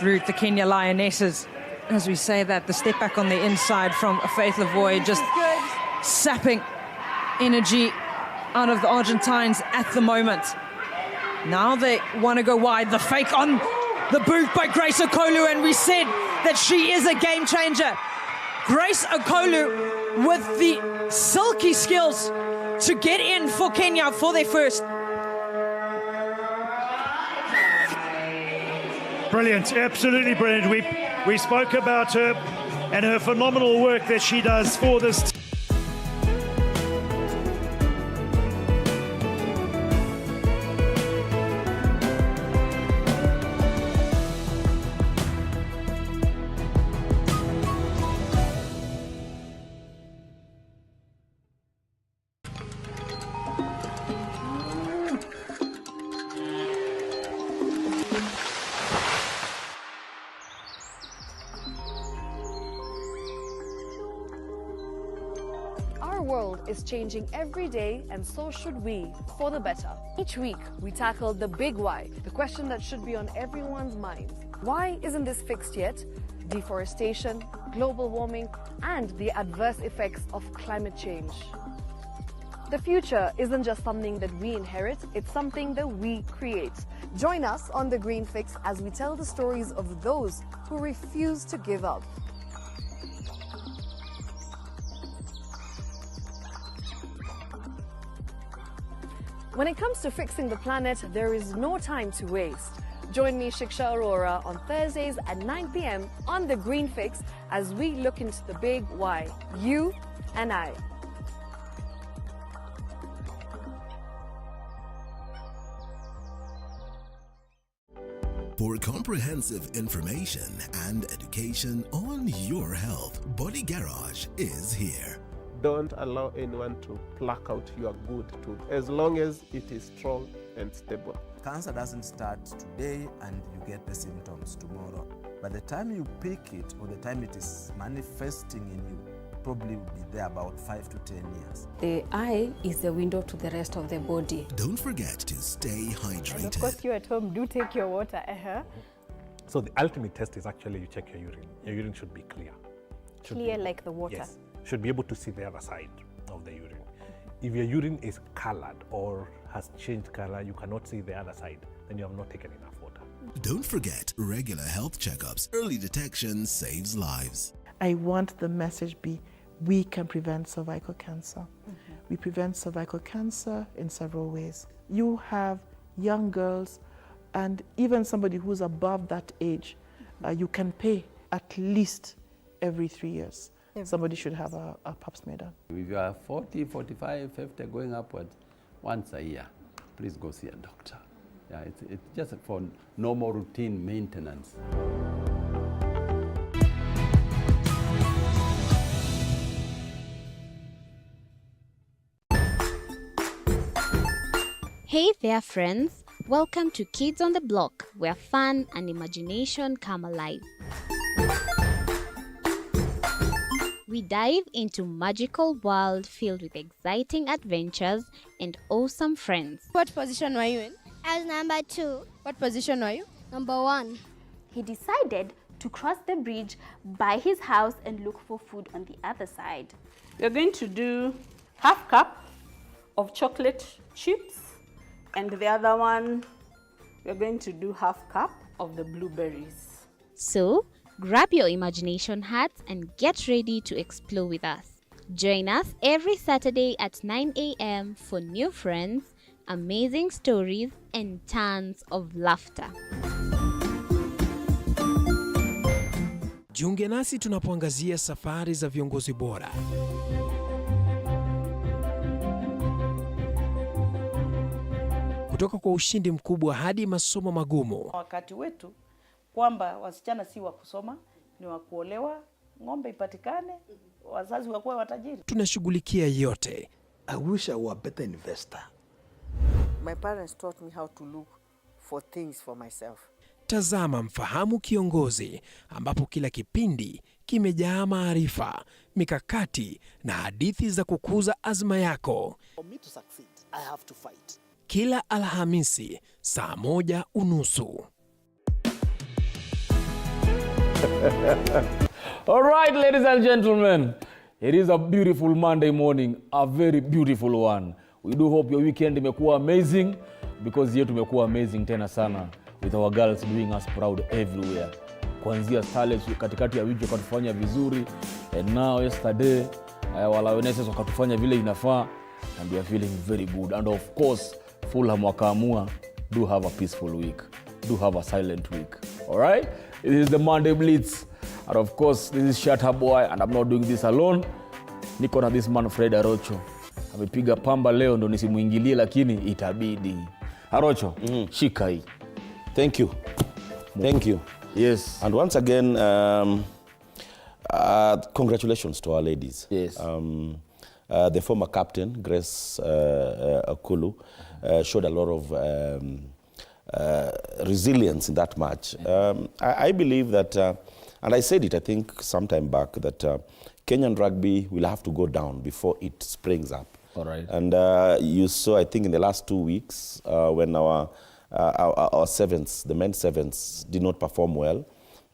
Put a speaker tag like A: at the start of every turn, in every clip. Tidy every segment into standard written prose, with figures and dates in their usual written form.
A: route, the Kenya Lionesses. As we say that, the step back on the inside from Faith Lavoie, just sapping energy out of the Argentines at the moment. Now they want to go wide. The fake on the boot by Grace Okolu, and we said that she is a game changer. Grace Okolu with the silky skills to get in for Kenya for their first.
B: Brilliant, absolutely brilliant. We spoke about her and her phenomenal work that she does for this.
C: Our world is changing every day, and so should we, for the better. Each week, we tackle the big why, the question that should be on everyone's mind. Why isn't this fixed yet? Deforestation, global warming, and the adverse effects of climate change. The future isn't just something that we inherit, it's something that we create. Join us on The Green Fix as we tell the stories of those who refuse to give up. When it comes to fixing the planet, there is no time to waste. Join me, Shiksha Arora, on Thursdays at 9 p.m. on The Green Fix as we look into the big why, you and I.
D: For comprehensive information and education on your health, Body Garage is here.
E: Don't allow anyone to pluck out your good tooth, as long as it is strong and stable.
F: Cancer doesn't start today and you get the symptoms tomorrow. By the time you pick it or the time it is manifesting in you, probably will be there about 5 to 10 years.
G: The eye is the window to the rest of the body.
D: Don't forget to stay hydrated.
H: And of course, you at home do take your water.
I: So the ultimate test is actually you check your urine. Your urine should be clear.
H: Clear like the water?
I: Yes. Should be able to see the other side of the urine. If your urine is colored or has changed color, you cannot see the other side, then you have not taken enough water.
D: Don't forget regular health checkups. Early detection saves lives.
J: I want the message be, we can prevent cervical cancer. We prevent cervical cancer in several ways. You have young girls and even somebody who's above that age, you can pay at least every 3 years. Somebody should have a pap smear done.
K: If you are 40, 45, 50, going upwards, once a year, please go see a doctor. Yeah, it's just for normal routine maintenance.
L: Hey there, friends. Welcome to Kids on the Block, where fun and imagination come alive. We dive into magical world filled with exciting adventures and awesome friends.
M: What position were you in?
N: I was number 2.
M: What position were you?
N: Number 1.
O: He decided to cross the bridge by his house and look for food on the other side.
P: We're going to do half cup of chocolate chips, and the other one, we're going to do half cup of the blueberries.
L: So, grab your imagination hats and get ready to explore with us. Join us every Saturday at 9 a.m. for new friends, amazing stories, and tons of laughter.
Q: Jiunge nasi tunapoangazia safari za viongozi bora. Kutoka kwa ushindi mkubwa hadi masomo magumu.
R: Wakati wetu kwamba wasichana si wa kusoma, ni wa kuolewa, ng'ombe ipatikane, wazazi wakuwe watajiri.
Q: Tunashughulikia yote.
S: I wish I were a better investor.
T: My parents taught me how to look for things for myself.
Q: Tazama Mfahamu Kiongozi, ambapo kila kipindi kimejaa maarifa, mikakati na hadithi za kukuza azma yako.
S: For me to succeed, I have to fight.
Q: Kila Alhamisi saa 1:30.
U: All right, ladies and gentlemen, it is a beautiful Monday morning, a very beautiful one. We do hope your weekend imekuwa amazing, because yetu imekuwa amazing tena sana, with our girls doing us proud everywhere. Kuanzia Starlets katikati ya wiki wakatufanya vizuri, and now yesterday wala Weneses wakatufanya vile inafaa, and we are feeling very good. And of course, Fulham wakaamua, do have a peaceful week, do have a silent week. All right, this is the Monday Blitz, and of course this is Shatter Boy, and I'm not doing this alone. Niko na this man Fred Arocho. Amepiga pamba leo ndo nisimuingilie, lakini itabidi. Arocho, shika hii.
V: Thank you. Thank you.
U: Yes.
V: And once again, congratulations to our ladies.
U: Yes.
V: The former captain, Grace Akulu, showed a lot of resilience in that match. I believe that, and I said it, I think, sometime back, that Kenyan rugby will have to go down before it springs up.
U: All right.
V: And you saw, I think, in the last 2 weeks, when our sevens, the men's sevens, did not perform well,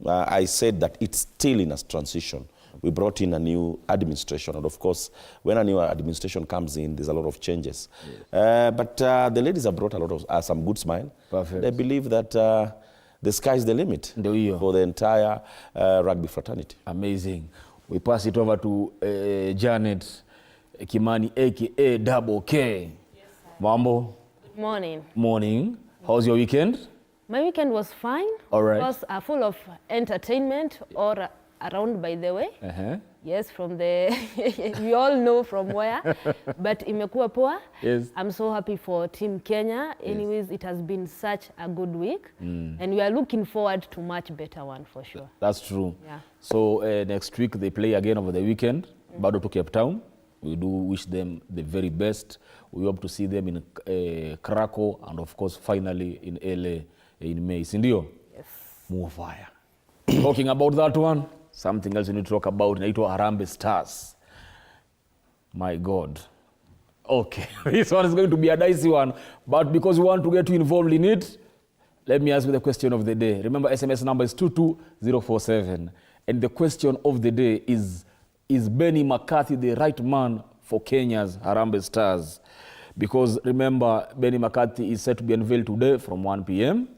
V: I said that it's still in a transition. We brought in a new administration, and of course, when a new administration comes in, there's a lot of changes. Yes. But the ladies have brought a lot of some good smile.
U: Perfect.
V: They believe that the sky is the limit for the entire rugby fraternity.
U: Amazing. We pass it over to Janet Kimani, aka Double K. Yes, Mambo.
W: Good morning.
U: Morning. How's your weekend?
W: My weekend was fine.
U: All right.
W: It was full of entertainment all around, by the way.
U: Uh-huh.
W: Yes, from the, we all know from where, but imekuwa poa.
U: Yes.
W: I'm so happy for Team Kenya. Anyways, it has been such a good week, and we are looking forward to much better one for sure.
U: That's true.
W: Yeah.
U: So next week they play again over the weekend, bado to Cape Town. We do wish them the very best. We hope to see them in Krakow, and of course finally in LA in May. Sindio?
W: Yes.
U: More fire. Talking about that one, something else we need to talk about, inaitwa Harambee Stars. My God. Okay, this one is going to be a dicey one, but because we want to get you involved in it, let me ask you the question of the day. Remember, SMS number is 22047, and the question of the day is Benni McCarthy the right man for Kenya's Harambee Stars? Because remember, Benni McCarthy is set to be unveiled today from 1 p.m.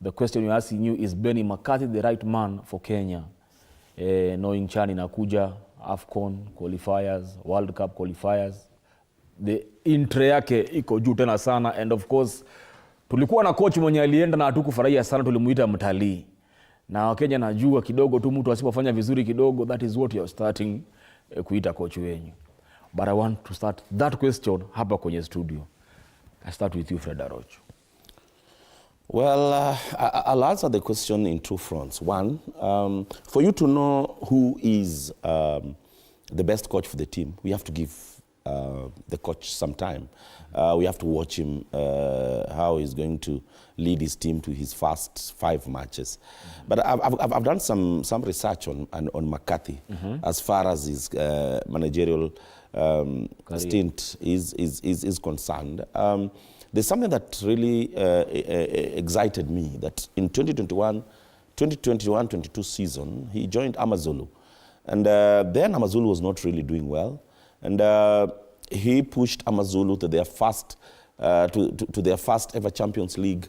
U: The question we're asking you is Benni McCarthy the right man for Kenya? Knowing Chan inakuja, AFCON qualifiers, World Cup qualifiers. The intre yake iko juu tena sana, and of course tulikuwa na coach mwenye alienda na hatukufurahia sana, tulimuita mtalii. Na Wakenya najua kidogo tu mtu asipofanya vizuri kidogo, that is what you are starting kuita coach wenyu. But I want to start that question hapa kwenye studio. I start with you, Fred Arocho.
V: Well, I'll answer the question in two fronts. One, for you to know who is the best coach for the team, we have to give the coach some time. We have to watch him, how he's going to lead his team to his first 5 matches. But I've done some research on McCarthy as far as his managerial stint is concerned. There's something that really excited me, that in 2021-22 season, he joined Amazulu. And then Amazulu was not really doing well. And he pushed Amazulu to their first ever Champions League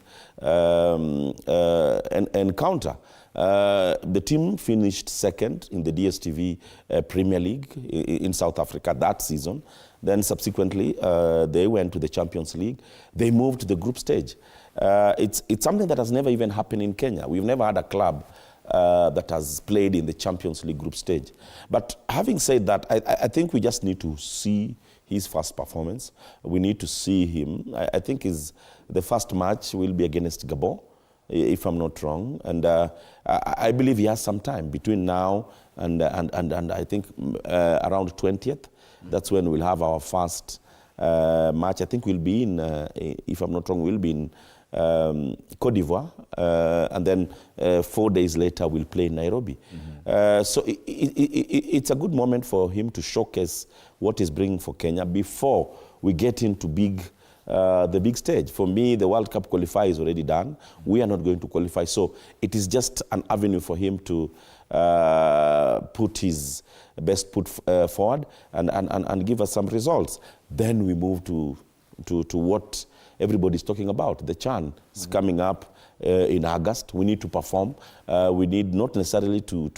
V: encounter. The team finished second in the DStv Premier League in South Africa that season. Then subsequently, they went to the Champions League. They moved to the group stage. It's something that has never even happened in Kenya. We've never had a club that has played in the Champions League group stage. But having said that, I think we just need to see his first performance. We need to see him. I think the first match will be against Gabon, if I'm not wrong. And I believe he has some time between now and I think around 20th. That's when we'll have our first match. I think we'll be in, if I'm not wrong, we'll be in Côte d'Ivoire. And then 4 days later, we'll play in Nairobi. So it's a good moment for him to showcase what he's bringing for Kenya before we get into big the big stage. For me, the World Cup qualifier is already done. We are not going to qualify. So it is just an avenue for him to put his best foot forward and give us some results. Then we move to what everybody's talking about. The CHAN is coming up in August. We need to perform. We need not necessarily to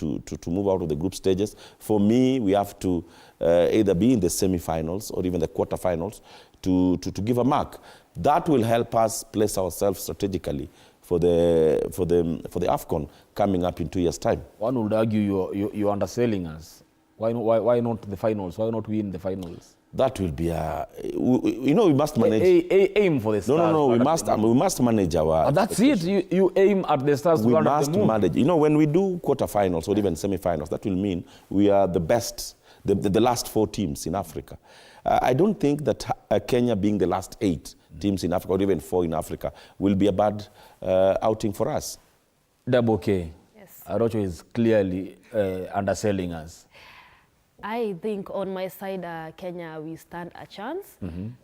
V: move out of the group stages. For me, we have to either be in the semi-finals or even the quarterfinals to give a mark. That will help us place ourselves strategically for the AFCON coming up in 2 years' time.
U: One would argue you're underselling us. Why not the finals? Why not win the finals?
V: That will be we must manage.
U: Aim for the Stars.
V: No, we must manage our.
U: That's it. You aim at the Stars.
V: We must manage. When we do quarterfinals or even semi-finals, that will mean we are the best, the last 4 teams in Africa. I don't think that Kenya being the last 8 teams in Africa or even 4 in Africa will be a bad outing for us.
U: Double K.
W: Yes.
U: Arocho is clearly underselling us.
W: I think on my side, Kenya, we stand a chance.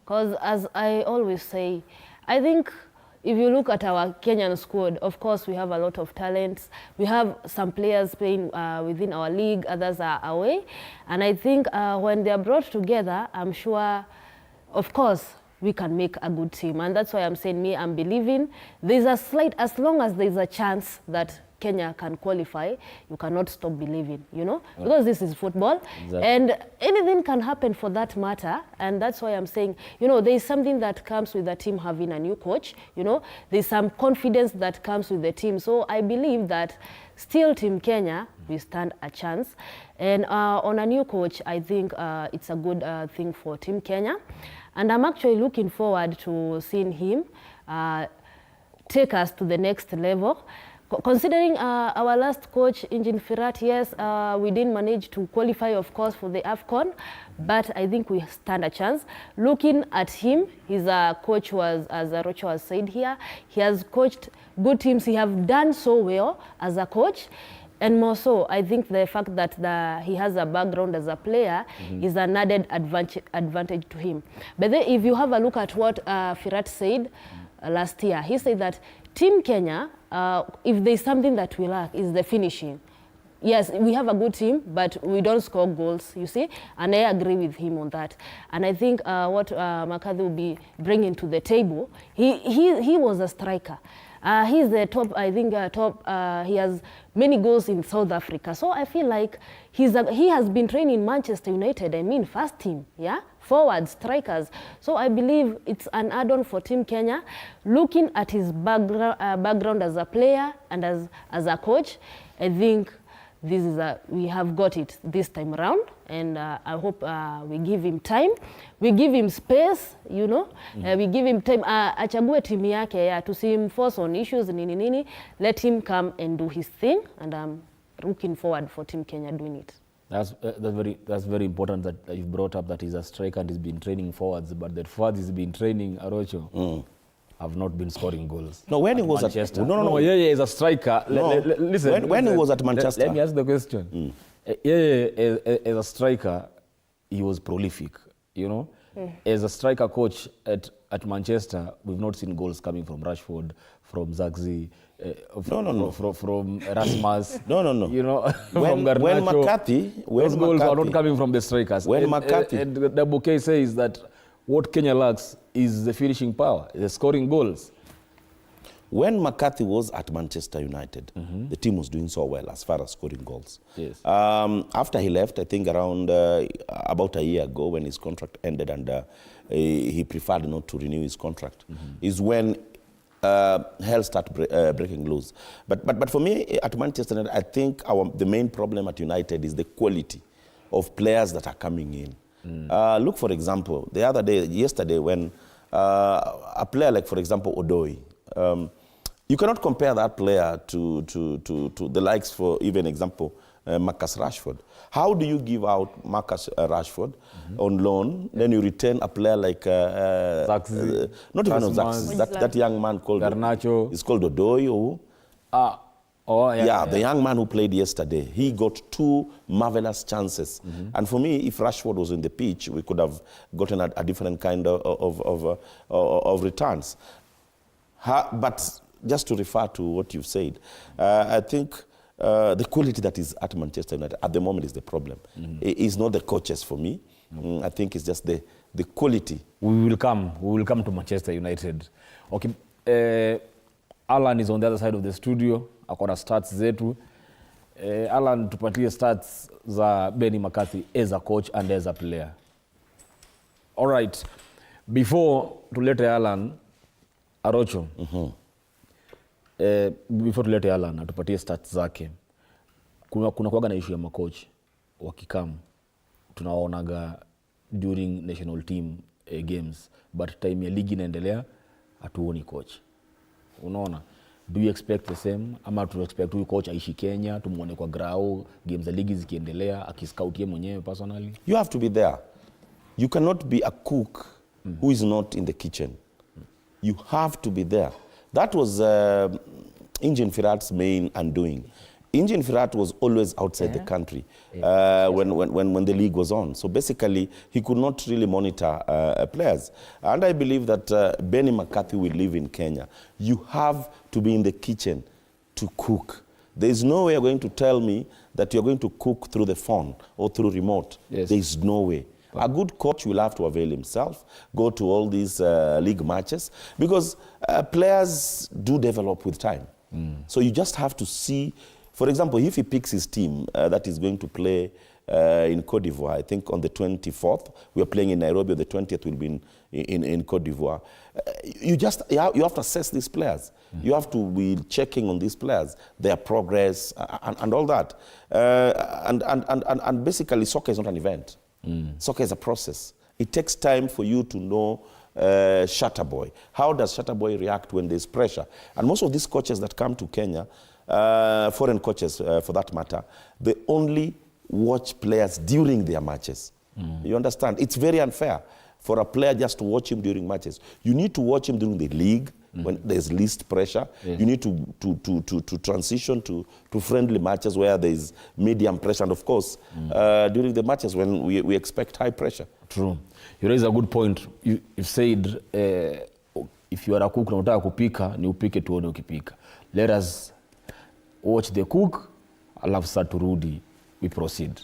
W: Because as I always say, I think if you look at our Kenyan squad, of course, we have a lot of talents. We have some players playing within our league, others are away. And I think when they are brought together, I'm sure, of course, we can make a good team. And that's why I'm saying I'm believing there's a slight, as long as there's a chance that Kenya can qualify, you cannot stop believing, because this is football. Exactly. And anything can happen for that matter. And that's why I'm saying, there's something that comes with the team having a new coach, there's some confidence that comes with the team. So I believe that still Team Kenya, we stand a chance. And on a new coach, I think it's a good thing for Team Kenya. And I'm actually looking forward to seeing him take us to the next level. Considering our last coach, Engin Firat, yes, we didn't manage to qualify, of course, for the AFCON, but I think we stand a chance. Looking at him, his coach was, as Arocho has said here, he has coached good teams. He has done so well as a coach. And more so, I think the fact that he has a background as a player is an added advantage to him. But then if you have a look at what Firat said last year, he said that Team Kenya, if there's something that we lack, is the finishing. Yes, we have a good team, but we don't score goals, you see, and I agree with him on that. And I think what McCarthy will be bringing to the table, he was a striker. He's the top, I think, he has many goals in South Africa. So I feel like he has been training Manchester United, first team, yeah? Forwards, strikers. So I believe it's an add-on for Team Kenya. Looking at his background as a player and as a coach, I think this is we have got it this time around, and I hope we give him time, we give him space, we give him time, achague timu yake, tusimforce on issues, nini, let him come and do his thing, and I'm looking forward for Team Kenya doing it.
U: That's very important that you've brought up that he's a striker and he's been training forwards, but that forwards he's been training, Arocho, have not been scoring goals.
V: No, when he was
U: Manchester.
V: at No,
U: yeah, he's a striker. Listen,
V: when he was at Manchester.
U: Let me ask the question. As a striker, he was prolific. As a striker coach at Manchester, we've not seen goals coming from Rashford, from Zagzi, from Erasmus.
V: No.
U: From Garnacho.
V: When McCarthy,
U: those goals are not coming from the strikers.
V: When McCarthy,
U: and the bouquet says that what Kenya lacks is the finishing power, the scoring goals.
V: When McCarthy was at Manchester United, the team was doing so well as far as scoring goals.
U: Yes.
V: After he left, I think around about a year ago, when his contract ended and he preferred not to renew his contract, is when hell started breaking loose. But for me, at Manchester United, I think the main problem at United is the quality of players that are coming in. Look, for example, yesterday, when a player like, for example, Odoi, you cannot compare that player to the likes, for even example, Marcus Rashford. How do you give out Marcus Rashford on loan, then you retain a player like not even Zaxi, that young man called
U: Garnacho.
V: It's called Odoi. Oh, yeah, the young man who played yesterday, he got 2 marvelous chances. And for me, if Rashford was in the pitch, we could have gotten a different kind of returns. But just to refer to what you've said, I think the quality that is at Manchester United at the moment is the problem. It's not the coaches for me. I think it's just the quality.
U: We will come to Manchester United. Okay, Alan is on the other side of the studio. Akona stats zetu. Alan, tupatie stats za Benni McCarthy as a coach and as a player. All right. Before tulete Alan, Arocho. Before tulete Alan, tupatie stats zake. Kuna kuwaga na issue ya makochi wakikam. Tunaonaga during national team games, but time ya ligi inaendelea hatuoni coach. Unaona? Do you expect the same? Ama to expect huyu coach aishi Kenya, tumuone kwa grao, games za ligi zikiendelea, akiscout yeye mwenyewe personally?
V: You have to be there. You cannot be a cook who is not in the kitchen. You have to be there. That was Engin Firat's main undoing. Engin Firat was always outside the country when the league was on. So basically, he could not really monitor players. And I believe that Benni McCarthy will live in Kenya. You have to be in the kitchen to cook. There is no way you're going to tell me that you're going to cook through the phone or through remote. There is no way. A good coach will have to avail himself, go to all these league matches, because players do develop with time. So you just have to see. For example, if he picks his team that is going to play in Cote d'Ivoire, I think on the 24th, we are playing in Nairobi, the 20th will be in Cote d'Ivoire. You have to assess these players. You have to be checking on these players, their progress, and all that. And basically, soccer is not an event. Soccer is a process. It takes time for you to know Shatter Boy. How does Shatter Boy react when there's pressure? And most of these coaches that come to Kenya, foreign coaches for that matter, they only watch players during their matches. You understand? It's very unfair for a player just to watch him during matches. You need to watch him during the league when there's least pressure. You need to transition to friendly matches where there's medium pressure. And of course, during the matches when we expect high pressure.
U: True. You raise a good point. You've said, if you are a cook, unataka kupika, ni upike tuone ukipika. Let us watch the cook, alafu sasa turudi, we proceed.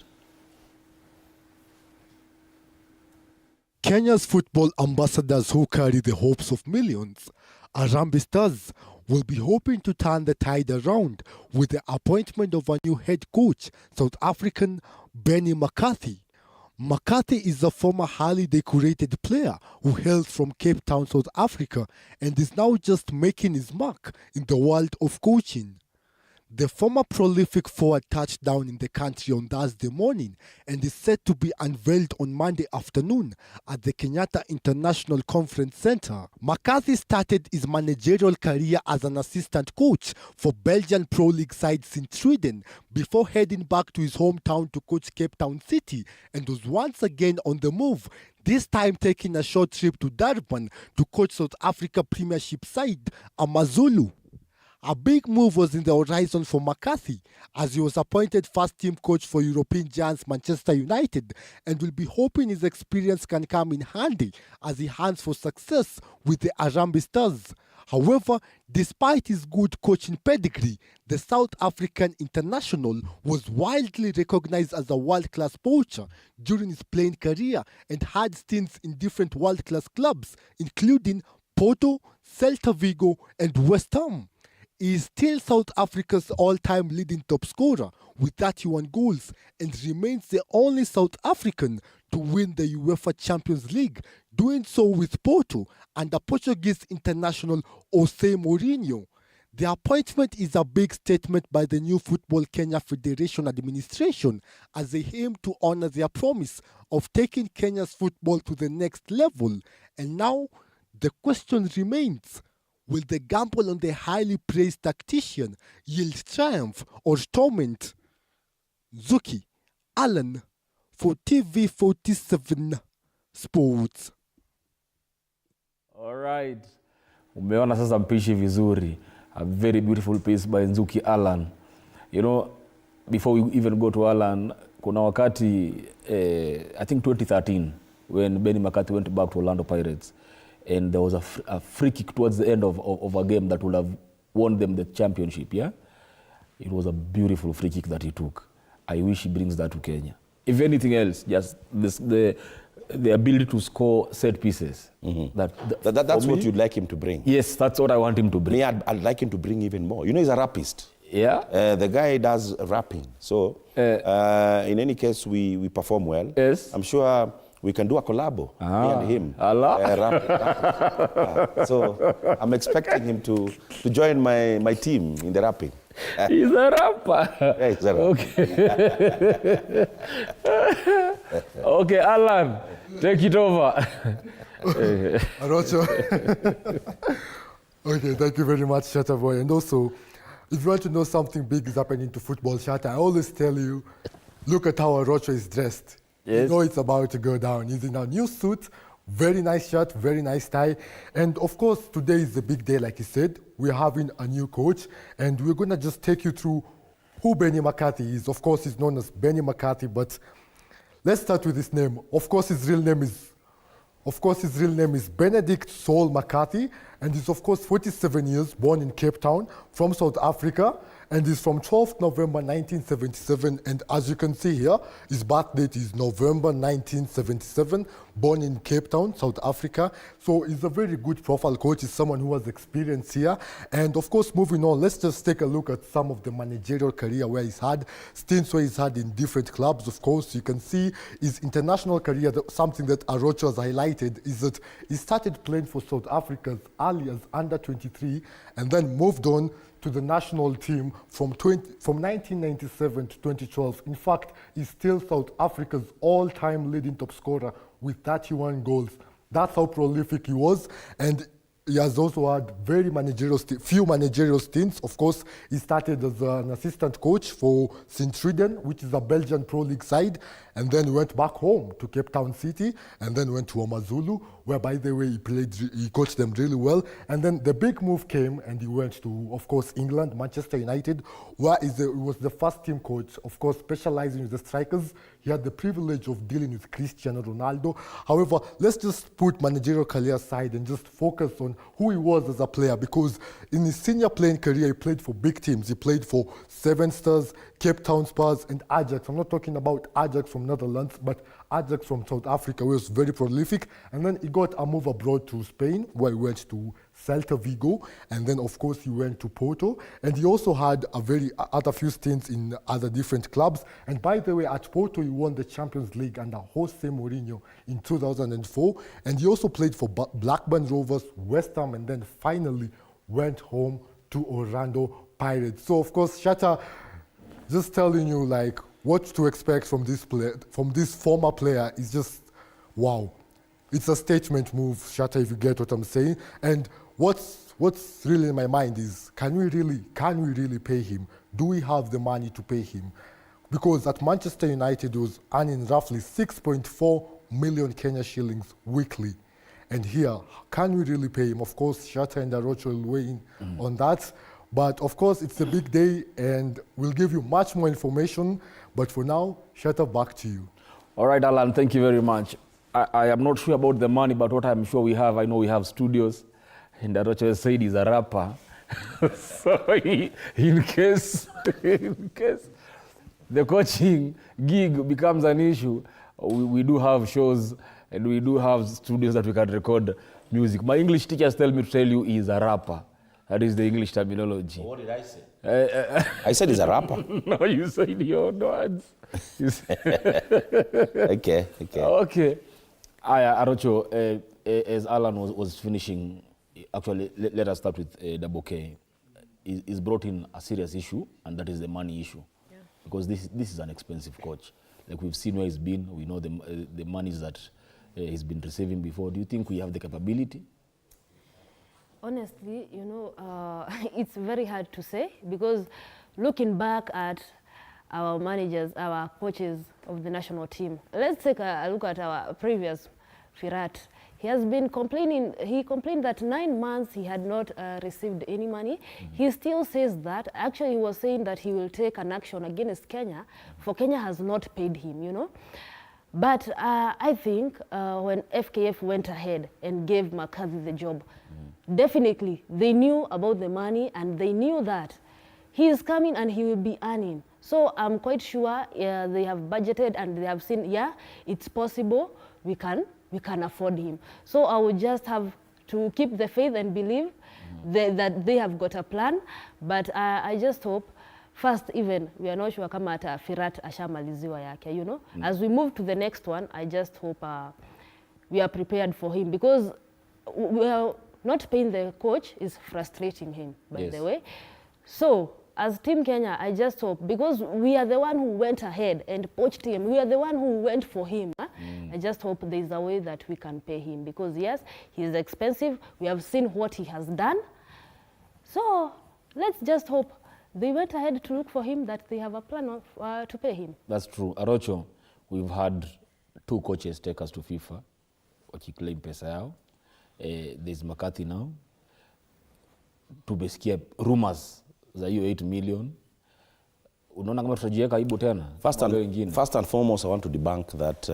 A: Kenya's football ambassadors who carry the hopes of millions, Harambee Stars, will be hoping to turn the tide around with the appointment of a new head coach, South African Benni McCarthy. McCarthy is a former highly decorated player who hails from Cape Town, South Africa, and is now just making his mark in the world of coaching. The former prolific forward touched down in the country on Thursday morning and is set to be unveiled on Monday afternoon at the Kenyatta International Conference Center. McCarthy started his managerial career as an assistant coach for Belgian Pro League side Sint-Truiden before heading back to his hometown to coach Cape Town City, and was once again on the move, this time taking a short trip to Durban to coach South Africa Premiership side Amazulu. A big move was in the horizon for McCarthy, as he was appointed first-team coach for European giants Manchester United, and will be hoping his experience can come in handy as he hunts for success with the Harambee Stars. However, despite his good coaching pedigree, the South African international was widely recognized as a world-class poacher during his playing career and had stints in different world-class clubs, including Porto, Celta Vigo, and West Ham. He is still South Africa's all-time leading top scorer with 31 goals and remains the only South African to win the UEFA Champions League, doing so with Porto under Portuguese international Jose Mourinho. The appointment is a big statement by the new Football Kenya Federation administration as they aim to honor their promise of taking Kenya's football to the next level. And now the question remains, will the gamble on the highly praised tactician yield triumph or torment? Zuki, Alan, for TV47 Sports.
U: All right. Umeona sasa mpishi vizuri. a very beautiful piece by Nzuki Alan. You know, before we even go to Alan, kuna wakati, I think 2013, when Benni McCarthy went back to Orlando Pirates, and there was a free kick towards the end of a game that would have won them the championship, yeah? It was a beautiful free kick that he took. I wish he brings that to Kenya. If anything else, just the ability to score set pieces.
V: That's what you'd like him to bring.
U: Yes, that's what I want him to bring.
V: Me, I'd like him to bring even more. You know, he's a rapist.
U: Yeah.
V: The guy does rapping. So, in any case, we perform well.
U: Yes.
V: I'm sure we can do a collabo, me and him. So, I'm expecting him to join my team in the rapping.
U: He's a rapper.
V: Yeah, he's a rapper.
U: Okay. Okay, Alan, take it over.
A: Arocho. Okay, thank you very much, Shatta boy. And also, if you want to know something big is happening to football, Shatta, I always tell you, look at how Arocho is dressed.
U: Yes.
A: You know it's about to go down. He's in a new suit, very nice shirt, very nice tie. And of course, today is a big day, like he said. We're having a new coach, and we're going to just take you through who Benni McCarthy is. Of course, he's known as Benni McCarthy, but let's start with his name. Of course, his real name is Benedict Saul McCarthy, and he's, of course, 47 years, born in Cape Town, from South Africa, and he's from 12th November 1977, and as you can see here, his birth date is November 1977, born in Cape Town, South Africa. So he's a very good profile coach. He's someone who has experience here. And of course, moving on, let's just take a look at some of the managerial career where he's had, stints where he's had in different clubs. Of course, you can see his international career. Something that Arocho has highlighted is that he started playing for South Africa as early as under 23 and then moved on to the national team from 1997 to 2012. In fact, he's still South Africa's all-time leading top scorer with 31 goals. That's how prolific he was. And he has also had few managerial stints. Of course, he started as an assistant coach for Sint-Truiden, which is a Belgian Pro League side, and then went back home to Cape Town City, and then went to Amazulu, where, by the way, he coached them really well. And then the big move came, and he went to, of course, England, Manchester United, where he was the first team coach, of course, specializing with the strikers. He had the privilege of dealing with Cristiano Ronaldo. However, let's just put managerial career aside and just focus on who he was as a player, because in his senior playing career, he played for big teams. He played for Seven Stars, Cape Town Spurs, and Ajax. I'm not talking about Ajax from Netherlands, but Ajax from South Africa, where he was very prolific. And then he got a move abroad to Spain, where he went to Celta Vigo, and then of course he went to Porto, and he also had other few stints in other different clubs. And by the way, at Porto he won the Champions League under Jose Mourinho in 2004, and he also played for Blackburn Rovers, West Ham, and then finally went home to Orlando Pirates. So of course, Shatta, just telling you like what to expect from this former player is just wow. It's a statement move, Shatta, if you get what I'm saying. And what's really in my mind is, can we really pay him? Do we have the money to pay him? Because at Manchester United, he was earning roughly 6.4 million Kenya shillings weekly. And here, can we really pay him? Of course, Shatta and Arocho will weigh in on that. But of course, it's a big day, and we'll give you much more information. But for now, Shatta, back to you.
U: All right, Alan, thank you very much. I am not sure about the money, but what I'm sure we have, I know we have studios, and Arocho said he's a rapper. So in case the coaching gig becomes an issue, we do have shows and we do have studios that we can record music. My English teachers tell me to tell you he's a rapper. That is the English terminology.
V: What did I say? I said he's a rapper.
U: No, you said your own words.
V: Okay.
U: Okay. Arocho, as Alan was finishing, actually, let us start with Double K. He's brought in a serious issue, and that is the money issue. Yeah. Because this is an expensive coach. Like we've seen where he's been, we know the monies that he's been receiving before. Do you think we have the capability?
W: Honestly, it's very hard to say, because looking back at our managers, our coaches of the national team, let's take a look at our previous Firat. He has been complaining. He complained that 9 months he had not received any money. He still says that. Actually, he was saying that he will take an action against Kenya, for Kenya has not paid him, you know. But I think when FKF went ahead and gave McCarthy the job, definitely they knew about the money and they knew that he is coming and he will be earning. So I'm quite sure they have budgeted and they have seen, yeah, it's possible, we can afford him. So I would just have to keep the faith and believe that they have got a plan. But I just hope, first, even we are not sure kama ata Firat ashamaliziwa yake, you know. As we move to the next one, I just hope we are prepared for him, because we are not paying the coach is frustrating him, by the way. So as Team Kenya, I just hope, because we are the one who went ahead and poached him, we are the one who went for him. I just hope there is a way that we can pay him, because yes, he is expensive. We have seen what he has done. So let's just hope they went ahead to look for him, that they have a plan of, to pay him.
U: That's true. Arocho, we've had 2 coaches take us to FIFA, wakiclaim pesa yao. There's McCarthy now. Tumesikia rumors za hiyo 8 million. Unaona kama tutajiweka aibu tena?
V: First and foremost, I want to debunk that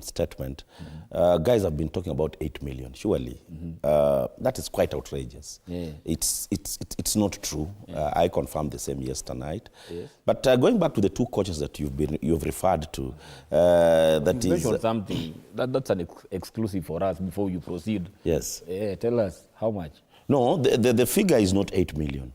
V: statement. Guys have been talking about 8 million. Surely, that is quite outrageous.
U: Yeah.
V: It's not true. I confirmed the same yesterday. Yes. But going back to the 2 coaches that you've referred to, that
U: you
V: is
U: mentioned something that's an exclusive for us before you proceed.
V: Yes.
U: Tell us how much.
V: No, the figure is not 8 million.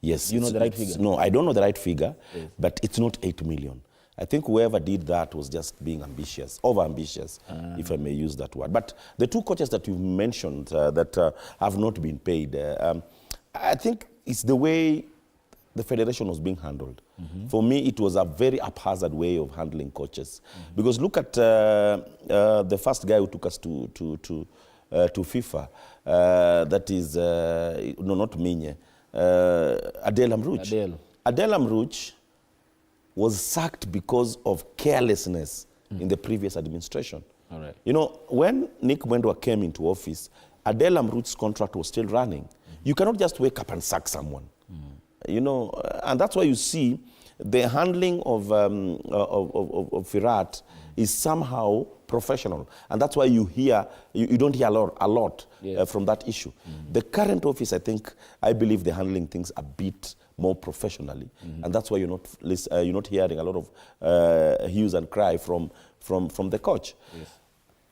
V: Yes.
U: You know the right figure?
V: No, I don't know the right figure, but it's not 8 million. I think whoever did that was just being ambitious, over-ambitious, if I may use that word. But the 2 coaches that you mentioned that have not been paid, I think it's the way the federation was being handled. For me, it was a very haphazard way of handling coaches. Because look at the first guy who took us to FIFA, that is, no, not Minye, Adel Amrouche. Adel Amrouche was sacked because of carelessness in the previous administration.
U: All right.
V: You know, when Nick Mwendwa came into office, Adel Amrouche's contract was still running. You cannot just wake up and sack someone. You know, and that's why you see the handling of Firat is somehow professional, and that's why you don't hear a lot from that issue. The current office, I believe they're handling things a bit more professionally, and that's why you're not hearing a lot of hues and cry from the coach.
U: Yes.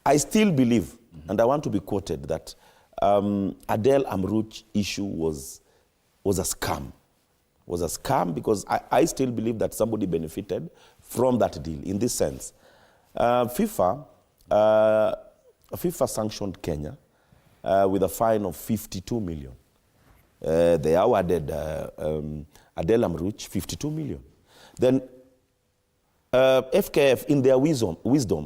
V: I still believe, and I want to be quoted, that Adel Amrouche issue was a scam. Was a scam because I still believe that somebody benefited from that deal in this sense. FIFA sanctioned Kenya with a fine of 52 million. They awarded Adel Amrouche 52 million. Then FKF, in their wisdom,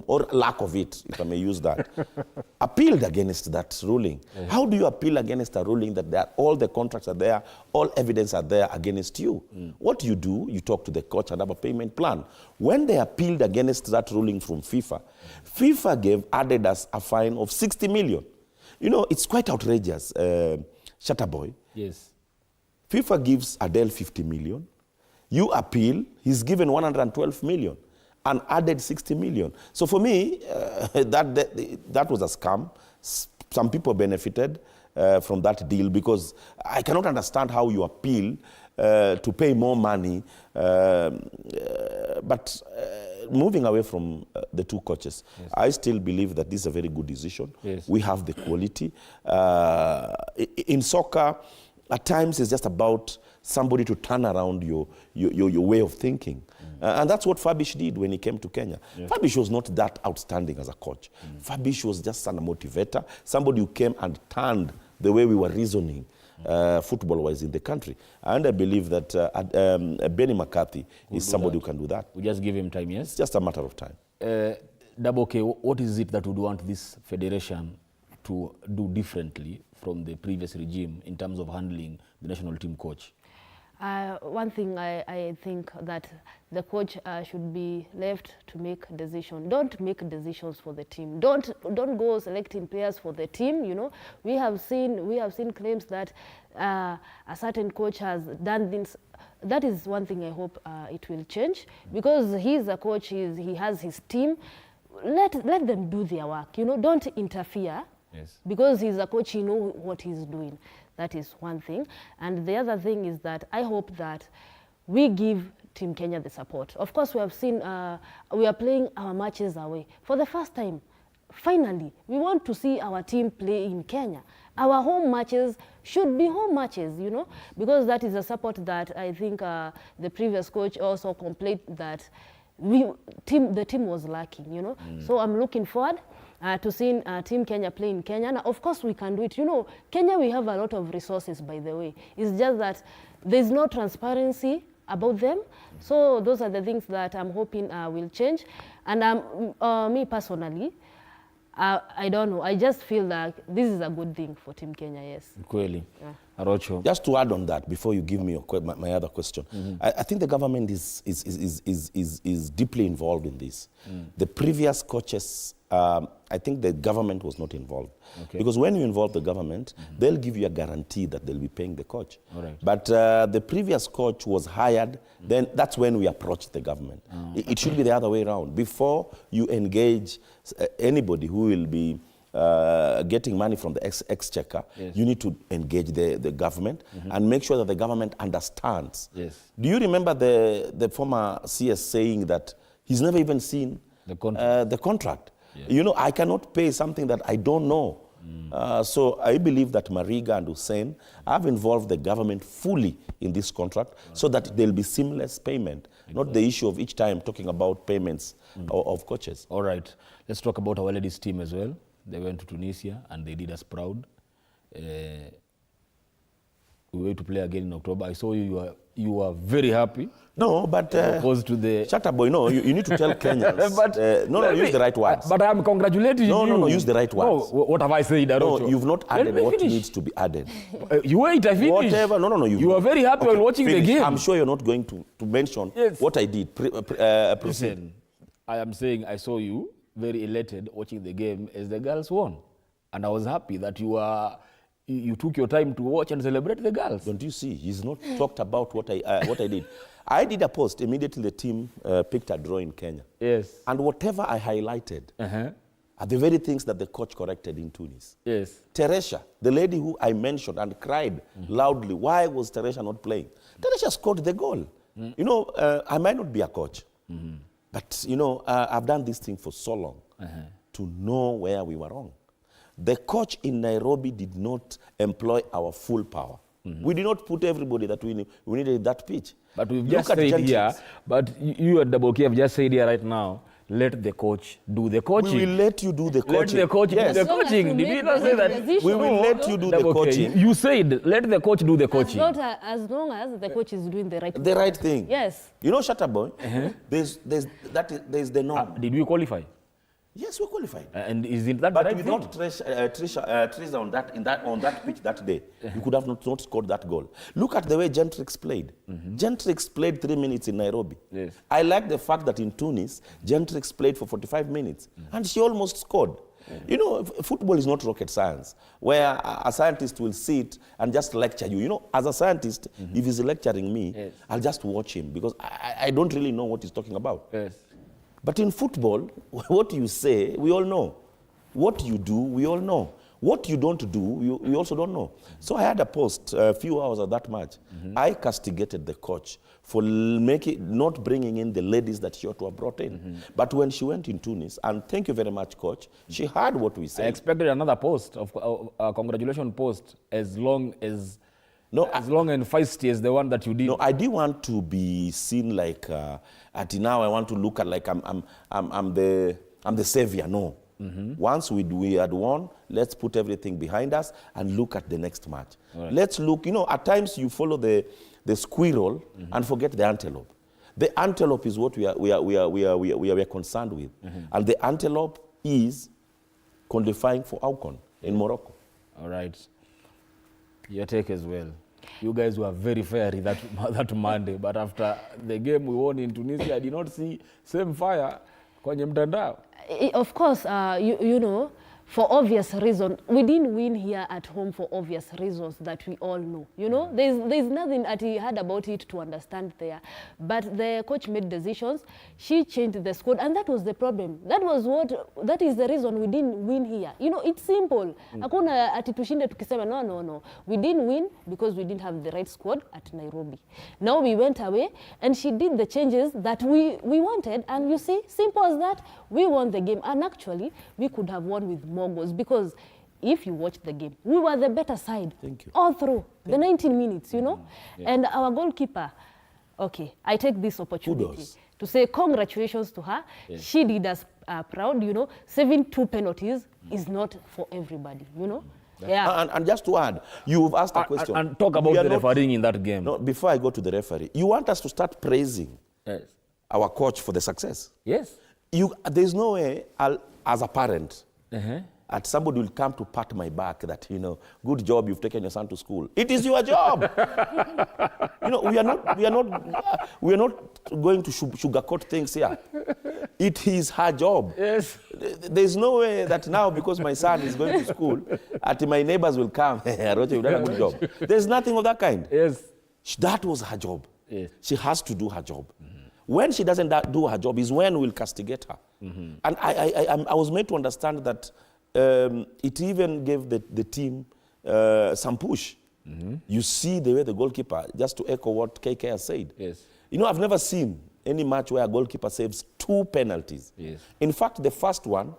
V: or lack of it, if I may use that, appealed against that ruling. How do you appeal against a ruling that all the contracts are there, all evidence are there against you? What do? You talk to the coach and have a payment plan. When they appealed against that ruling from FIFA, FIFA added us a fine of 60 million. You know, it's quite outrageous, Shatterboy.
U: Yes.
V: FIFA gives Adel 50 million. You appeal, he's given 112 million and added 60 million. So for me, that was a scam. Some people benefited from that deal because I cannot understand how you appeal to pay more money. But moving away from the 2 coaches, I still believe that this is a very good decision.
U: Yes.
V: We have the quality. In soccer, at times it's just about somebody to turn around your way of thinking. And that's what Fabish did when he came to Kenya. Fabish was not that outstanding as a coach. Fabish was just a motivator, somebody who came and turned the way we were reasoning football-wise in the country. And I believe that Benni McCarthy is somebody who can do that.
U: We just give him time, yes?
V: It's just a matter of time.
U: Double K, what is it that would want this federation to do differently from the previous regime in terms of handling the national team coach?
W: One thing I think that the coach should be left to make decisions. Don't make decisions for the team. Don't go selecting players for the team. You know, we have seen claims that a certain coach has done this. That is one thing I hope it will change, because he's a coach. He has his team. Let them do their work. You know, don't interfere.
U: Yes.
W: Because he's a coach, he knows what he's doing. That is one thing. And the other thing is that I hope that we give Team Kenya the support. Of course, we have seen, we are playing our matches away. For the first time, finally, we want to see our team play in Kenya. Our home matches should be home matches, you know, because that is a support that I think the previous coach also complained that the team was lacking, you know. So I'm looking forward to seeing Team Kenya play in Kenya. And of course, we can do it. You know, Kenya, we have a lot of resources, by the way. It's just that there's no transparency about them. So those are the things that I'm hoping will change. And me personally, I don't know. I just feel like this is a good thing for Team Kenya, yes.
U: Kweli.
W: Yeah.
U: Arocho.
V: Just to add on that, before you give me my other question, I think the government is deeply involved in this. The previous coaches, I think the government was not involved.
U: Okay.
V: Because when you involve the government, they'll give you a guarantee that they'll be paying the coach.
U: All right.
V: But the previous coach was hired, then that's when we approached the government. It should be the other way around. Before you engage anybody who will be getting money from the exchequer,
U: Yes.
V: you need to engage the government and make sure that the government understands.
U: Yes.
V: Do you remember the former CS saying that he's never even seen the contract?
U: Yeah.
V: You know, I cannot pay something that I don't know. So I believe that Mariga and Hussein have involved the government fully in this contract so that there'll be seamless payment, not the issue of each time talking about payments of coaches.
U: All right. Let's talk about our ladies team as well. They went to Tunisia and they did us proud. We were to play again in October. I saw you were very happy.
V: No, but
U: opposed to the
V: shut up, boy. No, you need to tell Kenyans.
U: But
V: use the right words.
U: But I'm congratulating you.
V: No, use the right words.
U: No, what have I said?
V: No, you've not added what needs to be added.
U: You wait, I finished.
V: Whatever. No.
U: You were very happy while watching the game.
V: I'm sure you're not going to mention what I did.
U: Listen, I am saying I saw you very elated watching the game as the girls won, and I was happy that you took your time to watch and celebrate the girls.
V: Don't you see? He's not talked about what I did. I did a post immediately. The team picked a draw in Kenya.
U: Yes.
V: And whatever I highlighted are the very things that the coach corrected in Tunis.
U: Yes.
V: Teresha, the lady who I mentioned and cried loudly, why was Teresha not playing? Teresha scored the goal. You know, I might not be a coach, but you know, I've done this thing for so long to know where we were wrong. The coach in Nairobi did not employ our full power. We did not put everybody that we needed that pitch.
U: But we've just said here, but you at Double K have just said here right now, let the coach do the coaching.
V: We will let you do the coaching.
U: Let the coach do the coaching. Did you not say that?
V: We will let you do the coaching.
U: You said, let the coach do the coaching.
W: As long as the coach is doing the right thing.
V: The right thing.
W: Yes.
V: You know, Shutterboy, there's the norm.
U: Did we qualify?
V: Yes, we qualified.
U: And is it that
V: but
U: right
V: without Trisha on that pitch that day, you could have not scored that goal. Look at the way Gentrix played. Gentrix played 3 minutes in Nairobi.
U: Yes.
V: I like the fact that in Tunis, Gentrix played for 45 minutes, and she almost scored. You know, football is not rocket science, where a scientist will sit and just lecture you. You know, as a scientist, if he's lecturing me, I'll just watch him because I don't really know what he's talking about.
U: Yes.
V: But in football, what you say, we all know. What you do, we all know. What you don't do, we also don't know. So I had a post a few hours of that match. I castigated the coach for not bringing in the ladies that she ought to have brought in. But when she went in Tunis, and thank you very much, coach, she heard what we said.
U: I expected another post, a congratulation post, as long and feisty as the one that you did.
V: No, I didn't want to be seen like, now I want to look at like I'm the savior. No. Once we had won, let's put everything behind us and look at the next match. Right. Let's look, you know, at times you follow the squirrel and forget the antelope. The antelope is what we are concerned with. And the antelope is qualifying for AUCON in Morocco.
U: All right. Your take as well. You guys were very fiery that Monday, but after the game we won in Tunisia, I did not see same fire kwenye mtandao.
W: Of course, you know, for obvious reason, we didn't win here at home for obvious reasons that we all know. You know, there's nothing that he had about it to understand there. But the coach made decisions. She changed the squad, and that was the problem. That is the reason we didn't win here. You know, it's simple. Hakuna ati tushinde tukisema no. We didn't win because we didn't have the right squad at Nairobi. Now we went away, and she did the changes that we wanted, and you see, simple as that, we won the game. And actually, we could have won with more goals, because if you watch the game, we were the better side all through the 19 minutes, you know. And our goalkeeper, okay, I take this opportunity to say congratulations to her. She did us proud, you know. Saving 2 penalties is not for everybody, you know.
V: And just to add, you've asked a question.
U: And talk about the refereeing in that game.
V: No, before I go to the referee, you want us to start praising our coach for the success?
U: Yes.
V: There's no way, as a parent, that somebody will come to pat my back that, you know, good job, you've taken your son to school. It is your job. You know, we are not going to sugarcoat things here. It is her job.
U: Yes.
V: There's no way that now, because my son is going to school, that my neighbors will come. Roger, you've done a good job. There's nothing of that kind.
U: Yes.
V: That was her job.
U: Yes.
V: She has to do her job. When she doesn't do her job is when we'll castigate her. And I was made to understand that it even gave the team some push. You see the way the goalkeeper, just to echo what KK has said.
U: Yes.
V: You know, I've never seen any match where a goalkeeper saves 2 penalties.
U: Yes.
V: In fact, the first one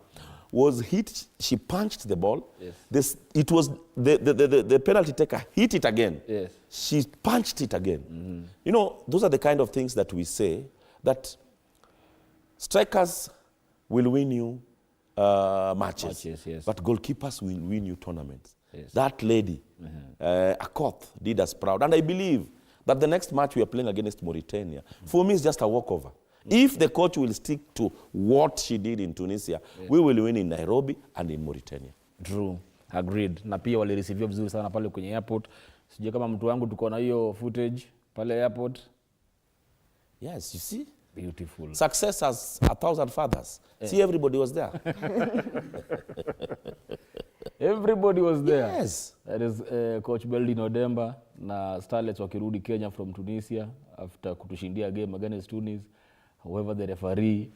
V: was hit, she punched the ball.
U: Yes.
V: It was the penalty taker hit it again.
U: Yes.
V: She punched it again. You know, those are the kind of things that we say, that strikers will win you matches, but goalkeepers will win you tournaments.
U: Yes.
V: That lady, Akoth, did us proud. And I believe that the next match we are playing against Mauritania, for me, is just a walkover. If the coach will stick to what she did in Tunisia, we will win in Nairobi and in Mauritania.
U: True. Agreed. Na pia walireceive vizuri sana pale kwenye airport. Sijui kama mtu wangu tuko na hiyo footage pale airport.
V: Yes, you see?
U: Beautiful.
V: Success has 1,000 fathers. See, everybody was there.
U: Everybody was there.
V: Yes.
U: That is Coach Beldin Odemba na Starlets wakirudi Kenya from Tunisia after kutushindia game against Tunis. However, the referee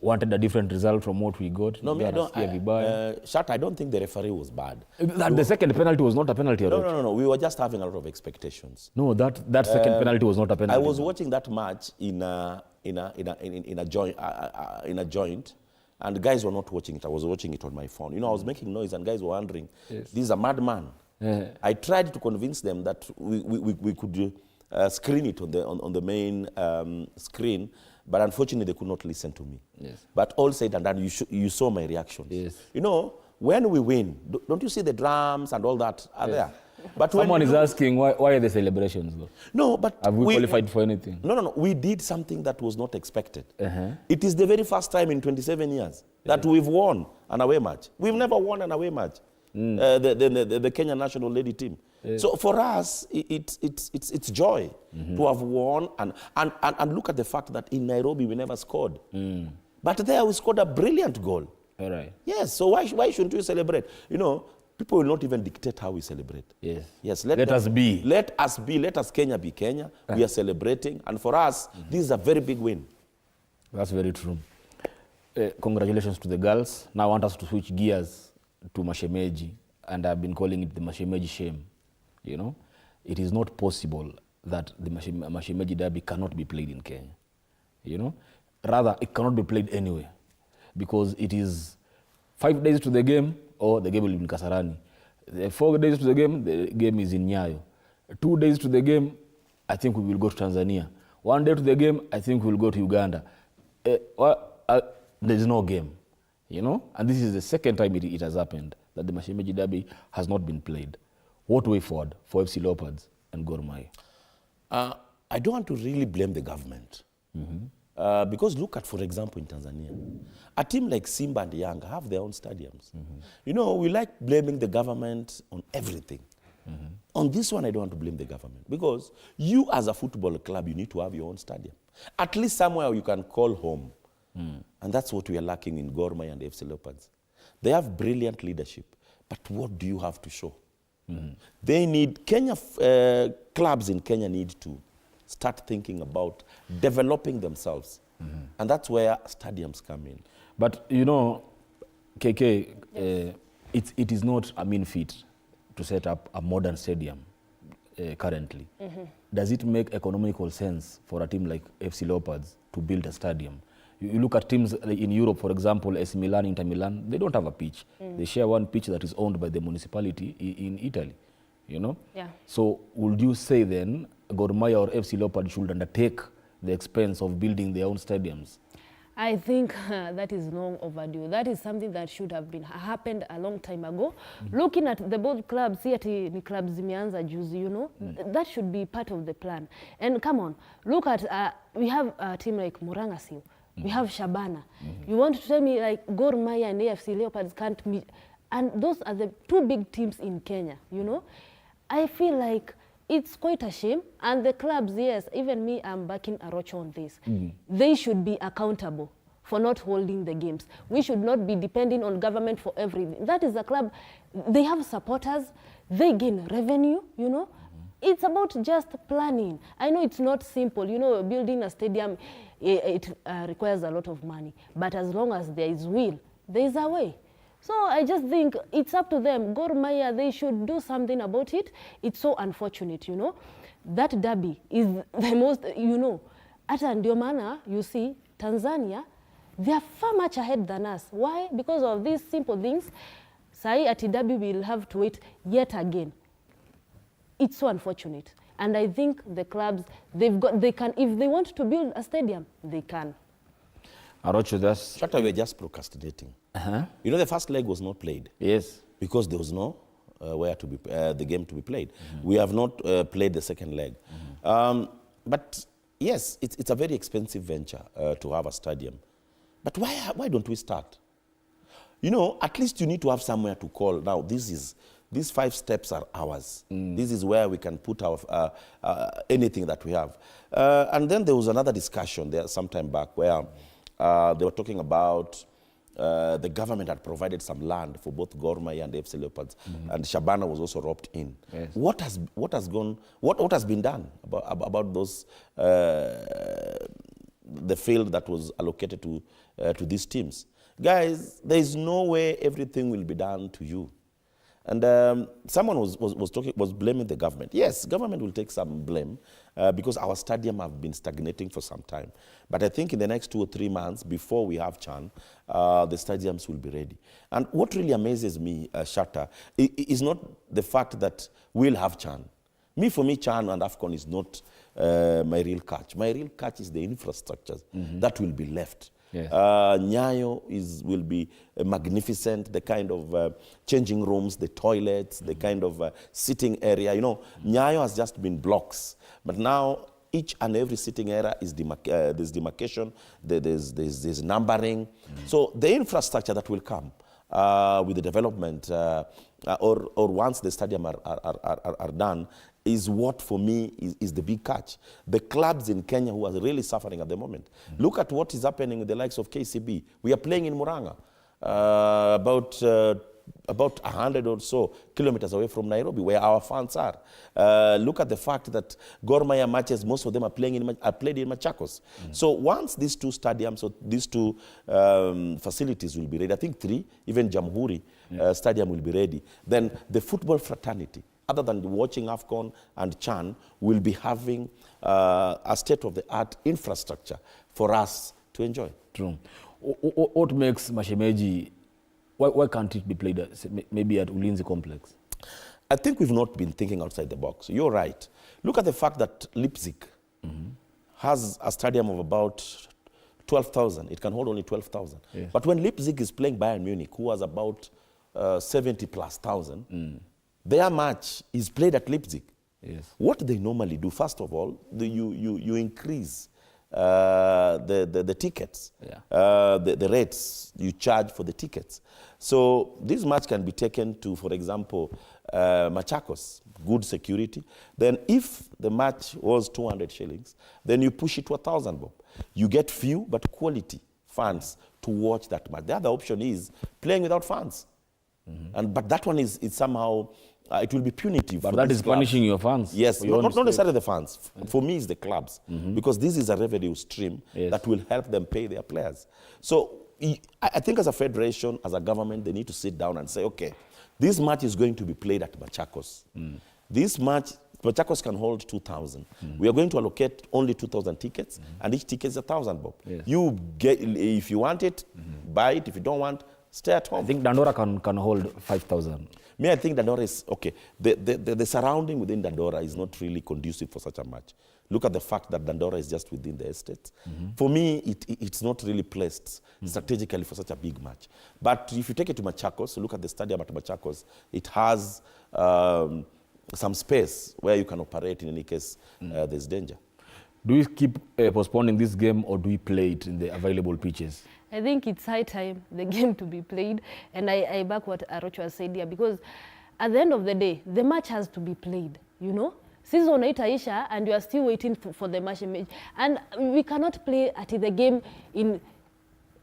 U: wanted a different result from what we got.
V: No, I don't think the referee was bad.
U: The second penalty was not a penalty.
V: No. We were just having a lot of expectations.
U: No, that second penalty was not a penalty.
V: I was watching that match in a joint, and guys were not watching it. I was watching it on my phone. You know, I was making noise, and guys were wondering, this is a madman. I tried to convince them that we could screen it on the main screen, but unfortunately they could not listen to me.
U: Yes.
V: But all said and done, you saw my reactions.
U: Yes.
V: You know, when we win, don't you see the drums and all that are there? But
U: someone is asking why are the celebrations though?
V: No, but
U: have we qualified for anything?
V: No. We did something that was not expected. It is the very first time in 27 years that we've won an away match. We've never won an away match. The Kenya national lady team. So for us, it's joy to have won and look at the fact that in Nairobi we never scored. But there we scored a brilliant goal.
U: All right.
V: Yes, so why shouldn't we celebrate? You know, people will not even dictate how we celebrate.
U: Yes.
V: Let
U: us be.
V: Let us Kenya be Kenya. We are celebrating, and for us, this is a very big win.
U: That's very true. Congratulations to the girls. Now I want us to switch gears to Mashemeji, and I've been calling it the Mashemeji shame. You know, it is not possible that the Mashemeji derby cannot be played in Kenya. You know, rather it cannot be played anywhere, because it is 5 days to the game, or the game will be in Kasarani. 4 days to the game is in Nyayo. 2 days to the game, I think we will go to Tanzania. 1 day to the game, I think we will go to Uganda. There is no game, you know, and this is the second time it has happened that the Mashemeji derby has not been played. What way forward for FC Leopards and Gor Mahia?
V: I don't want to really blame the government. Because look at, for example, in Tanzania, a team like Simba and Yanga have their own stadiums. You know, we like blaming the government on everything. On this one, I don't want to blame the government because you as a football club, you need to have your own stadium. At least somewhere you can call home. And that's what we are lacking in Gor Mahia and FC Leopards. They have brilliant leadership, but what do you have to show? They need, clubs in Kenya need to start thinking about developing themselves. And that's where stadiums come in.
U: But, you know, KK, it is not a mean feat to set up a modern stadium currently. Does it make economical sense for a team like FC Leopards to build a stadium? You look at teams in Europe, for example, AC Milan, Inter Milan, they don't have a pitch. They share one pitch that is owned by the municipality in Italy, you know?
W: Yeah.
U: So would you say then Gor Mahia or FC Leopards should undertake the expense of building their own stadiums?
W: I think that is long overdue. That is something that should have happened a long time ago. Looking at the both clubs, here ni clubs zimeanza juzi, you know, that should be part of the plan. And come on, look at, we have a team like Murang'a. We have Shabana. You want to tell me like Gor Mahia and AFC Leopards can't meet? And those are the two big teams in Kenya, you know. I feel like it's quite a shame. And the clubs, yes, even me, I'm backing Arocho on this. They should be accountable for not holding the games. We should not be depending on government for everything. That is a club, they have supporters, they gain revenue, you know. It's about just planning. I know it's not simple, you know, building a stadium, it requires a lot of money. But as long as there is will, there is a way. So I just think it's up to them. Gor Mahia, they should do something about it. It's so unfortunate, you know. That derby is the most, you know, ata ndio maana, you see, Tanzania, they are far much ahead than us. Why? Because of these simple things. Sai at derby will have to wait yet again. It's so unfortunate. And I think the clubs, they can, if they want to build a stadium, they can.
U: Arocho, that's...
V: Shata, we're just procrastinating. You know, the first leg was not played.
U: Yes.
V: Because there was no where to be, the game to be played. We have not played the second leg. But yes, it's a very expensive venture to have a stadium. But why don't we start? You know, at least you need to have somewhere to call. Now, these 5 steps are ours. This is where we can put our anything that we have. And then there was another discussion there some time back where they were talking about the government had provided some land for both Gor Mahia and FC Leopards, and Shabana was also roped in.
U: Yes.
V: What has been done about those the field that was allocated to these teams? Guys, there is no way everything will be done to you. And someone was blaming the government. Yes, government will take some blame because our stadium have been stagnating for some time. But I think in the next 2 or 3 months, before we have CHAN, the stadiums will be ready. And what really amazes me, Shatta, is not the fact that we'll have CHAN. For me, CHAN and AFCON is not my real catch. My real catch is the infrastructure that will be left.
U: Yes.
V: Nyayo will be magnificent, the kind of changing rooms, the toilets, the kind of sitting area. You know, Nyayo has just been blocks. But now each and every sitting area is there's demarcation, there's numbering. So the infrastructure that will come with the development or once the stadium are done is what, for me, is the big catch. The clubs in Kenya who are really suffering at the moment. Look at what is happening with the likes of KCB. We are playing in Murang'a, about 100 or so kilometers away from Nairobi, where our fans are. Look at the fact that Gor Mahia matches, most of them are played in Machakos. So once these 2 stadiums, or these 2 facilities will be ready, I think 3, even Jamhuri Stadium will be ready, then the football fraternity, other than watching AFCON and CHAN, will be having a state-of-the-art infrastructure for us to enjoy.
U: True. What makes Mashemeji, why can't it be played maybe at Ulinzi Complex?
V: I think we've not been thinking outside the box. You're right. Look at the fact that Leipzig has a stadium of about 12,000. It can hold only 12,000.
U: Yes.
V: But when Leipzig is playing Bayern Munich, who has about 70,000+, their match is played at Leipzig.
U: Yes.
V: What they normally do, first of all, you increase the tickets, the rates you charge for the tickets. So this match can be taken to, for example, Machakos, good security. Then if the match was 200 shillings, then you push it to 1,000 bob. You get few but quality fans to watch that match. The other option is playing without fans. But that one is somehow, it will be punitive.
U: But that is punishing your fans.
V: Yes, not necessarily the fans. For me, it's the clubs. Because this is a revenue stream that will help them pay their players. So I think as a federation, as a government, they need to sit down and say, okay, this match is going to be played at Machakos. This match, Machakos can hold 2,000. We are going to allocate only 2,000 tickets, and each ticket is 1,000 bob. You get, if you want it, buy it. If you don't want, stay at home.
U: I think Dandora can hold 5,000.
V: I think Dandora is, okay, the surrounding within Dandora is not really conducive for such a match. Look at the fact that Dandora is just within the estate. For me, it's not really placed strategically for such a big match. But if you take it to Machakos, look at the stadium at Machakos, it has some space where you can operate in any case there's danger.
U: Do we keep postponing this game, or do we play it in the available pitches?
W: I think it's high time the game to be played, and I back what Arocho has said here, because at the end of the day, the match has to be played, you know? Season itaisha, and you are still waiting for the match. And we cannot play at the game in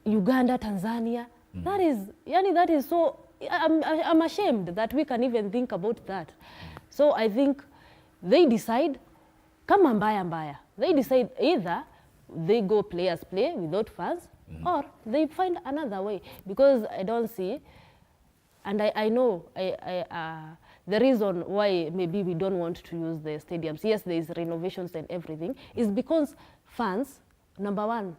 W: Uganda, Tanzania. That is so, I'm ashamed that we can even think about that. So I think they decide, kama mbaya. They decide either they go players play without fans, or they find another way, because I don't see, and I know the reason why maybe we don't want to use the stadiums. Yes, there is renovations and everything, is because fans, number one,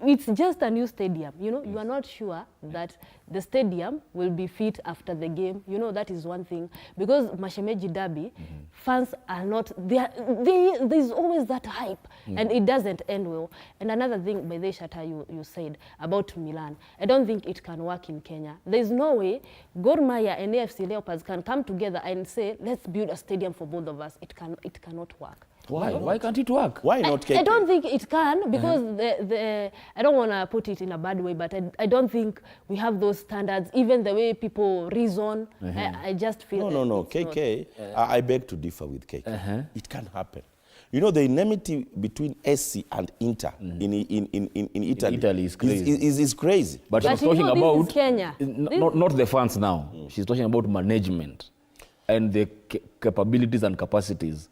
W: it's just a new stadium. You know, you are not sure that the stadium will be fit after the game. You know, that is one thing. Because Mashemeji Derby, fans are not, there's always that hype, and it doesn't end well. And another thing, by the Shata, you said about Milan, I don't think it can work in Kenya. There's no way Gor Mahia and AFC Leopards can come together and say, let's build a stadium for both of us. It cannot work.
U: Why? Why can't it work?
V: Why not?
W: I don't think it can, because I don't want to put it in a bad way, but I don't think we have those standards. Even the way people reason, I just feel
V: No, KK, I beg to differ with KK. It can happen. You know, the enmity between SC and Inter in Italy
U: is crazy.
V: Is crazy.
U: But she's talking about
W: Kenya.
U: Not the fans now. She's talking about management and the capabilities and capacities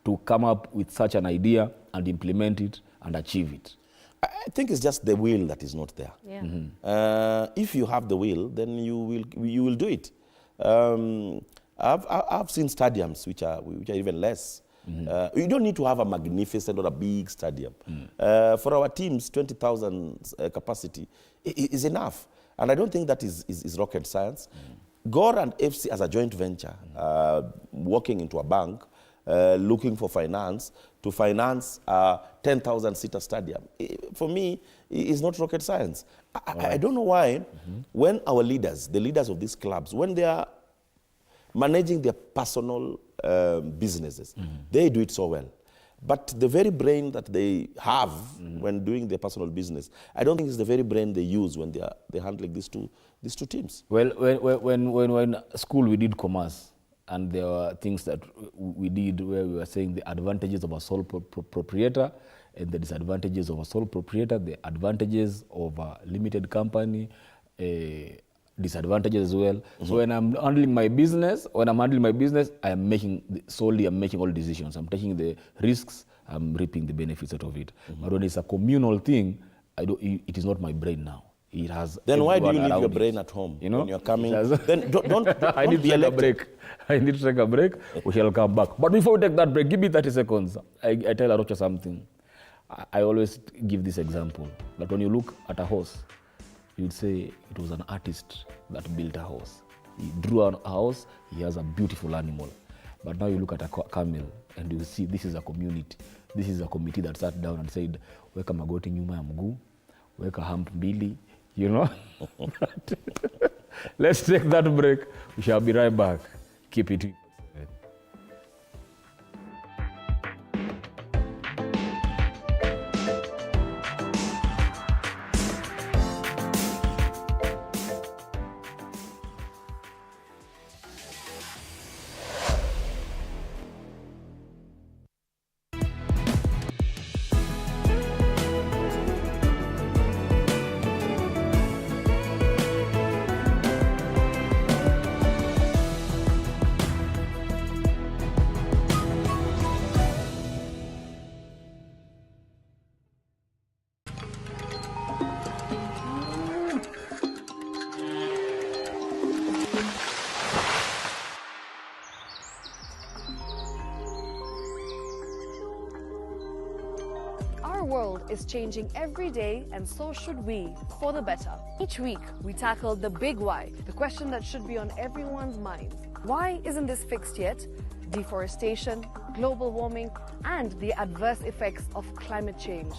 U: to come up with such an idea and implement it and achieve it.
V: I think it's just the will that is not there.
W: Yeah.
V: If you have the will, then you will do it. I've seen stadiums which are even less. You don't need to have a magnificent or a big stadium. For our teams, 20,000 capacity is enough. And I don't think that is rocket science. Gor and FC as a joint venture, walking into a bank, looking for finance to finance a 10,000-seater stadium. For me, it's not rocket science. I don't know why, when our leaders, the leaders of these clubs, when they are managing their personal businesses, they do it so well. But the very brain that they have when doing their personal business, I don't think it's the very brain they use when they're handling these two teams.
U: Well, when school we did commerce, and there were things that we did where we were saying the advantages of a sole proprietor and the disadvantages of a sole proprietor, the advantages of a limited company, disadvantages as well. So when I'm handling my business, I am making all decisions. I'm taking the risks, I'm reaping the benefits out of it. But when it's a communal thing, it is not my brain now. It has.
V: Then why do you leave your brain at home? You know, when you're coming. Then don't
U: I need to take a break. I need to take a break. We shall come back. But before we take that break, give me 30 seconds. I tell Arocha something. I always give this example that when you look at a horse, you'd say it was an artist that built a horse. He drew a house. He has a beautiful animal. But now you look at a camel and you see this is a community. This is a committee that sat down and said, weka magoti nyuma ya mguu, weka hump mbili. You know? Let's take that break. We shall be right back. Keep it.
B: Our world is changing every day, and so should we, for the better. Each week, we tackle the big why, the question that should be on everyone's mind. Why isn't this fixed yet? Deforestation, global warming, and the adverse effects of climate change.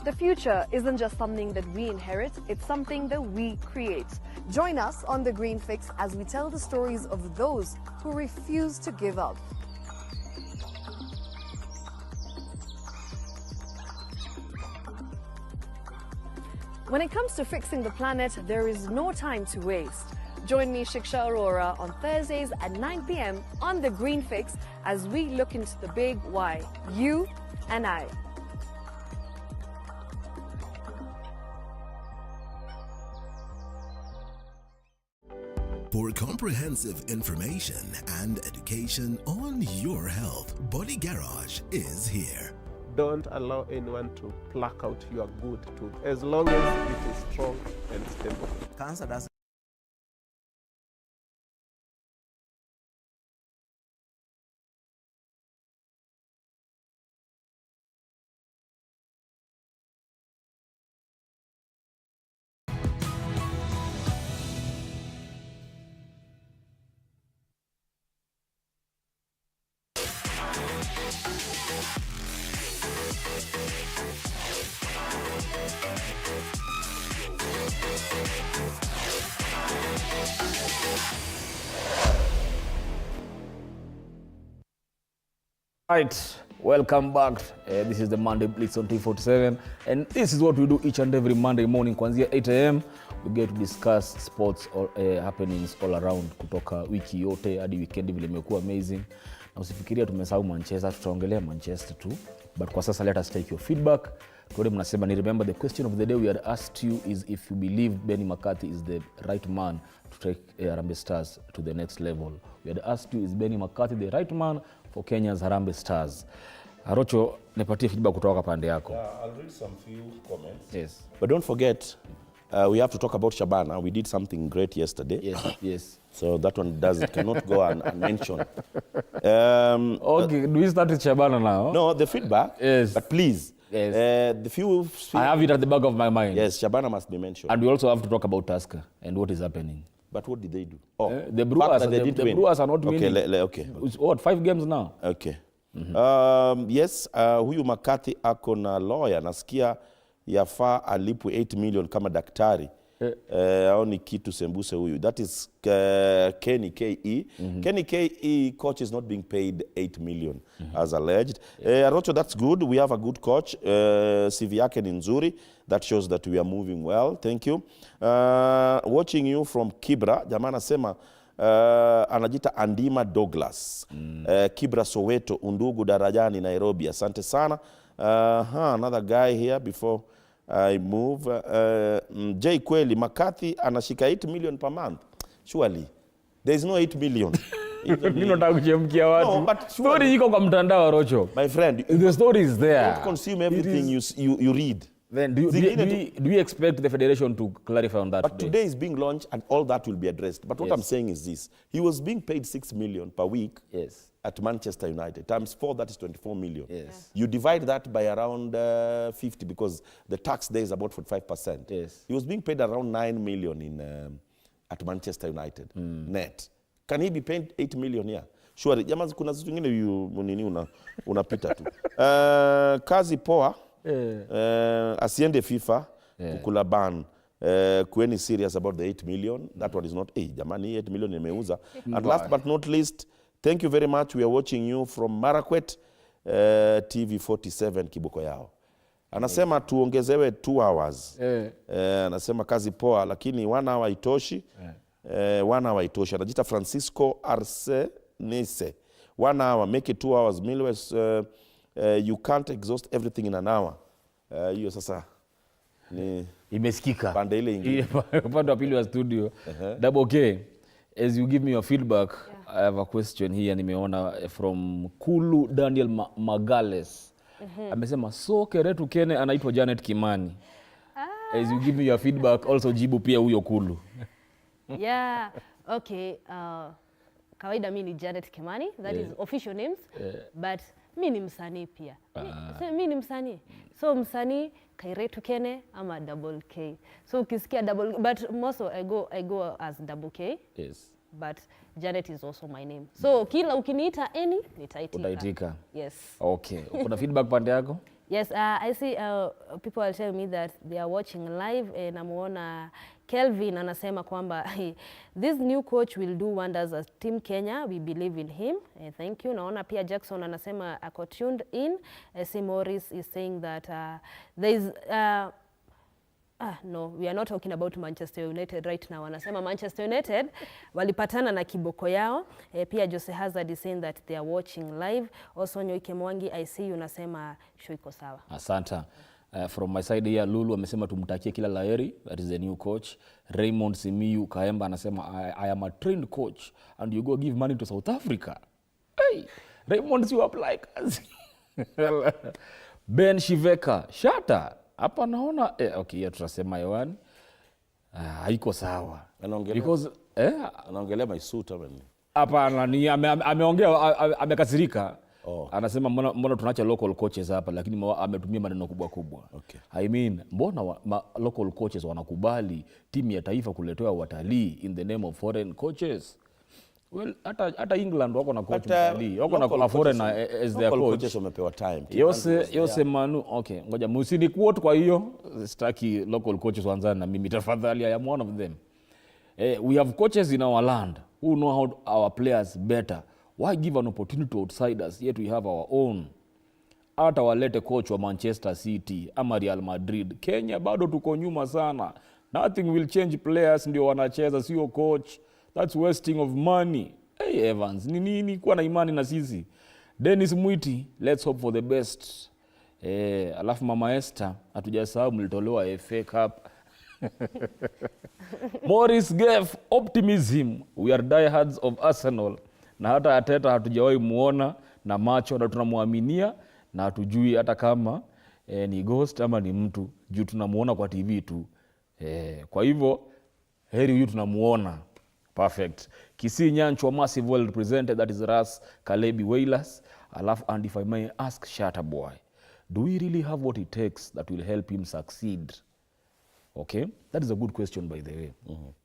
B: The future isn't just something that we inherit, it's something that we create. Join us on The Green Fix as we tell the stories of those who refuse to give up. When it comes to fixing the planet, there is no time to waste. Join me, Shiksha Arora, on Thursdays at 9 p.m. on The Green Fix as we look into the big why, you and I.
D: For comprehensive information and education on your health, Body Garage is here.
C: Don't allow anyone to pluck out your good tooth, as long as it is strong and stable.
F: Cancer doesn't.
U: Right, welcome back. This is the Monday Blitz on T47, and this is what we do each and every Monday morning. Kuanzia 8 a.m. we get to discuss sports or happenings all around, kutoka wiki yote hadi weekend vile imekuwa amazing. Na usifikiria tumesahau Manchester, tutaongelea Manchester too. But kwa sasa let us take your feedback. Today mnasema ni remember the question of the day we had asked you is if you believe Benni McCarthy is the right man to take Harambee Stars to the next level. We had asked you is Benni McCarthy the right man for Kenya's Harambee Stars. Arocho, nipatie feedback kutoka pande yako.
V: Yeah, I'll read some few comments.
U: Yes.
V: But don't forget, we have to talk about Shabana. We did something great yesterday.
U: Yes, yes.
V: So that one cannot go unmentioned.
U: Okay, do we start with Shabana now?
V: No, the feedback.
U: Yes.
V: But please,
U: yes.
V: The few...
U: I have it at the back of my mind.
V: Yes, Shabana must be mentioned.
U: And we also have to talk about Tusker and what is happening.
V: But what did they do? Oh,
U: the Brewers, the Brewers are not winning.
V: Okay.
U: It's what, 5 games now?
V: Okay. Mm-hmm. Yes, huyu McCarthy ako na lawyer, nasikia yafaa alipwe 8 million kama daktari. Au ni kitu sembuse huyu. That is Kenny K.E. Kenny K.E. coach is not being paid 8 million as alleged. Arocho, that's good. We have a good coach. CV yake ni nzuri. That shows that we are moving well. Thank you. Watching you from Kibra. Jamaa anasema anajita Andima Douglas. Kibra Soweto, Undugu Darajani, Nairobi. Asante sana. Another guy here before I move. Jay Kweli, McCarthy anashika 8 million per month. Surely. There is no 8 million.
U: Mimi nataka kuchemkia watu.
V: No, but
U: story iko kwa mtandao Rocho.
V: My friend,
U: the story is there.
V: Don't consume everything you read.
U: Then do you expect the federation to clarify on that?
V: But today is being launched and all that will be addressed. But what I'm saying is this. He was being paid 6 million per week.
U: Yes.
V: At Manchester United. Times 4, that is 24 million.
U: Yes.
V: You divide that by around 50 because the tax there is about 45%.
U: Yes.
V: He was being paid around 9 million at Manchester United net. Can he be paid 8 million here? Sure. Jamaa kuna zitu ngine unapita tu. Kazi poa. Asiende FIFA kukula ban. Kueni serious about the 8 million. That one is not, jamani 8 million imeuza. And last but not least, thank you very much. We are watching you from Marakwet, TV47 Kiboko yao. Anasema tuongezewe 2 hours. Anasema kazi poa, lakini 1 hour itoshi. 1 hour itoshi. Anajita Francisco Arce Nese. 1 hour, make it 2 hours. Milwes, you can't exhaust everything in an hour. Hiyo sasa ni
U: imesikika.
V: Pande ile ingine.
U: Upande wa pili wa studio. Double K, as you give me your feedback, I have a question here nimeona from Kulu Daniel Magales. Amesema so Keretu Kene anaitwa Janet Kimani. As you give me your feedback, also jibu pia huyo Kulu.
W: Yeah, okay. Kawaida mimi ni Janet Kimani, that is official names. But mi ni msanii pia. Mi ni msanii. So msanii Kairetu Kene ama double K. So ukisikia double, but most I go as double K.
U: Yes.
W: But Janet is also my name. So kila ukiniita any nitaitika.
U: Utaitika.
W: Yes.
U: Okay. Kuna feedback pande yako?
W: Yes, I see people are telling me that they are watching live. Namuona Kelvin anasema kwamba this new coach will do wonders as Team Kenya. We believe in him. Thank you. Naona pia Jackson anasema ako tuned in. C. Morris is saying that there is no, we are not talking about Manchester United right now. Anasema Manchester United walipatana na kiboko yao. Pia Jose Hazard is saying that they are watching live. Also Nyoike Mwangi, I see you, nasema show iko sawa.
U: Asanta. From my side here, Lulu amesema tumtakie kila laheri. That is the new coach. Raymond Simiyu Kaemba anasema I am a trained coach and you go give money to South Africa. Hey, Raymond, you apply kazi. Ben Shiveka, Shata. Hapa naona okay, tutasema hewani haiko sawa. Because
V: anaongelea my suit ama nini?
U: Hapana, ni ameongea amekasirika. Anasema mbona tunaacha local coaches hapa, lakini ametumia maneno kubwa kubwa.
V: Okay.
U: I mean, mbona local coaches wanakubali timu ya taifa kuletewa watalii in the name of foreign coaches? Well, hata England wako na coach mtalii, wako na foreigner as their coach.
V: Coaches wamepewa time.
U: Yose Manu, okay, ngoja msini quote, kwa hiyo sitaki local coaches wanzana na mimi tafadhali. I am one of them. We have coaches in our land who know how our players better. Why give an opportunity to outsiders yet we have our own? Hata walete coach wa Manchester City ama Real Madrid, Kenya bado tuko nyuma sana. Nothing will change, players ndio wanacheza, sio coach. That's wasting of money. Hey Evans, ni nini kuwa na imani na sisi? Dennis Mwiti, let's hope for the best. Alafu Mama Esther, hatujasahau mlitolewa FA Cup. Morris Geff, optimism. We are diehards of Arsenal. Na hata Ateta hatujawahi muona na macho na tunamuaminia na hatujui hata kama ni ghost ama ni mtu, juu tunamuona kwa TV tu. Kwa hivyo heri huyu tunamuona. Perfect. Kisii Nyanchwa, massive well represented. That is Ras Kalebi Wailers. And if I may ask Shatta Boy, do we really have what it takes that will help him succeed? Okay, that is a good question, by the way.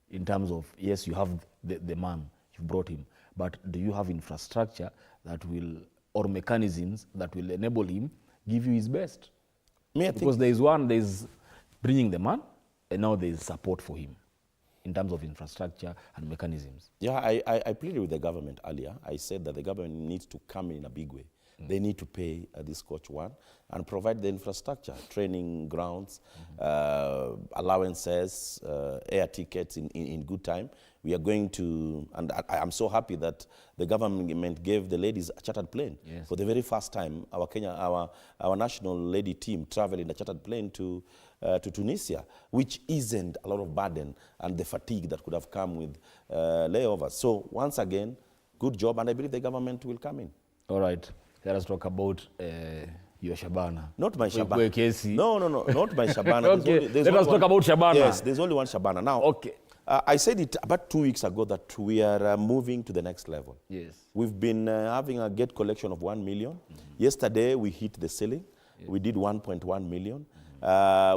U: In terms of, yes, you have the man, you brought him, but do you have infrastructure that will, or mechanisms that will enable him give you his best? Because there is bringing the man, and now there is support for him in terms of infrastructure and mechanisms.
V: Yeah, I pleaded with the government earlier. I said that the government needs to come in a big way. They need to pay this coach one and provide the infrastructure, training grounds, allowances, air tickets in good time. We are going to, and I'm so happy that the government gave the ladies a chartered plane.
U: Yes.
V: For the very first time, our national lady team traveled in a chartered plane to Tunisia, which isn't a lot of burden and the fatigue that could have come with layovers. So once again, good job, and I believe the government will come in.
U: All right. Let us talk about your Shabana.
V: Not my Shabana. No, not my Shabana.
U: Okay. Let us talk about Shabana.
V: Yes, there's only one Shabana. Now,
U: okay.
V: I said it about 2 weeks ago that we are moving to the next level.
U: Yes.
V: We've been having a gate collection of 1 million. Yesterday, we hit the ceiling. Yes. We did 1.1 million.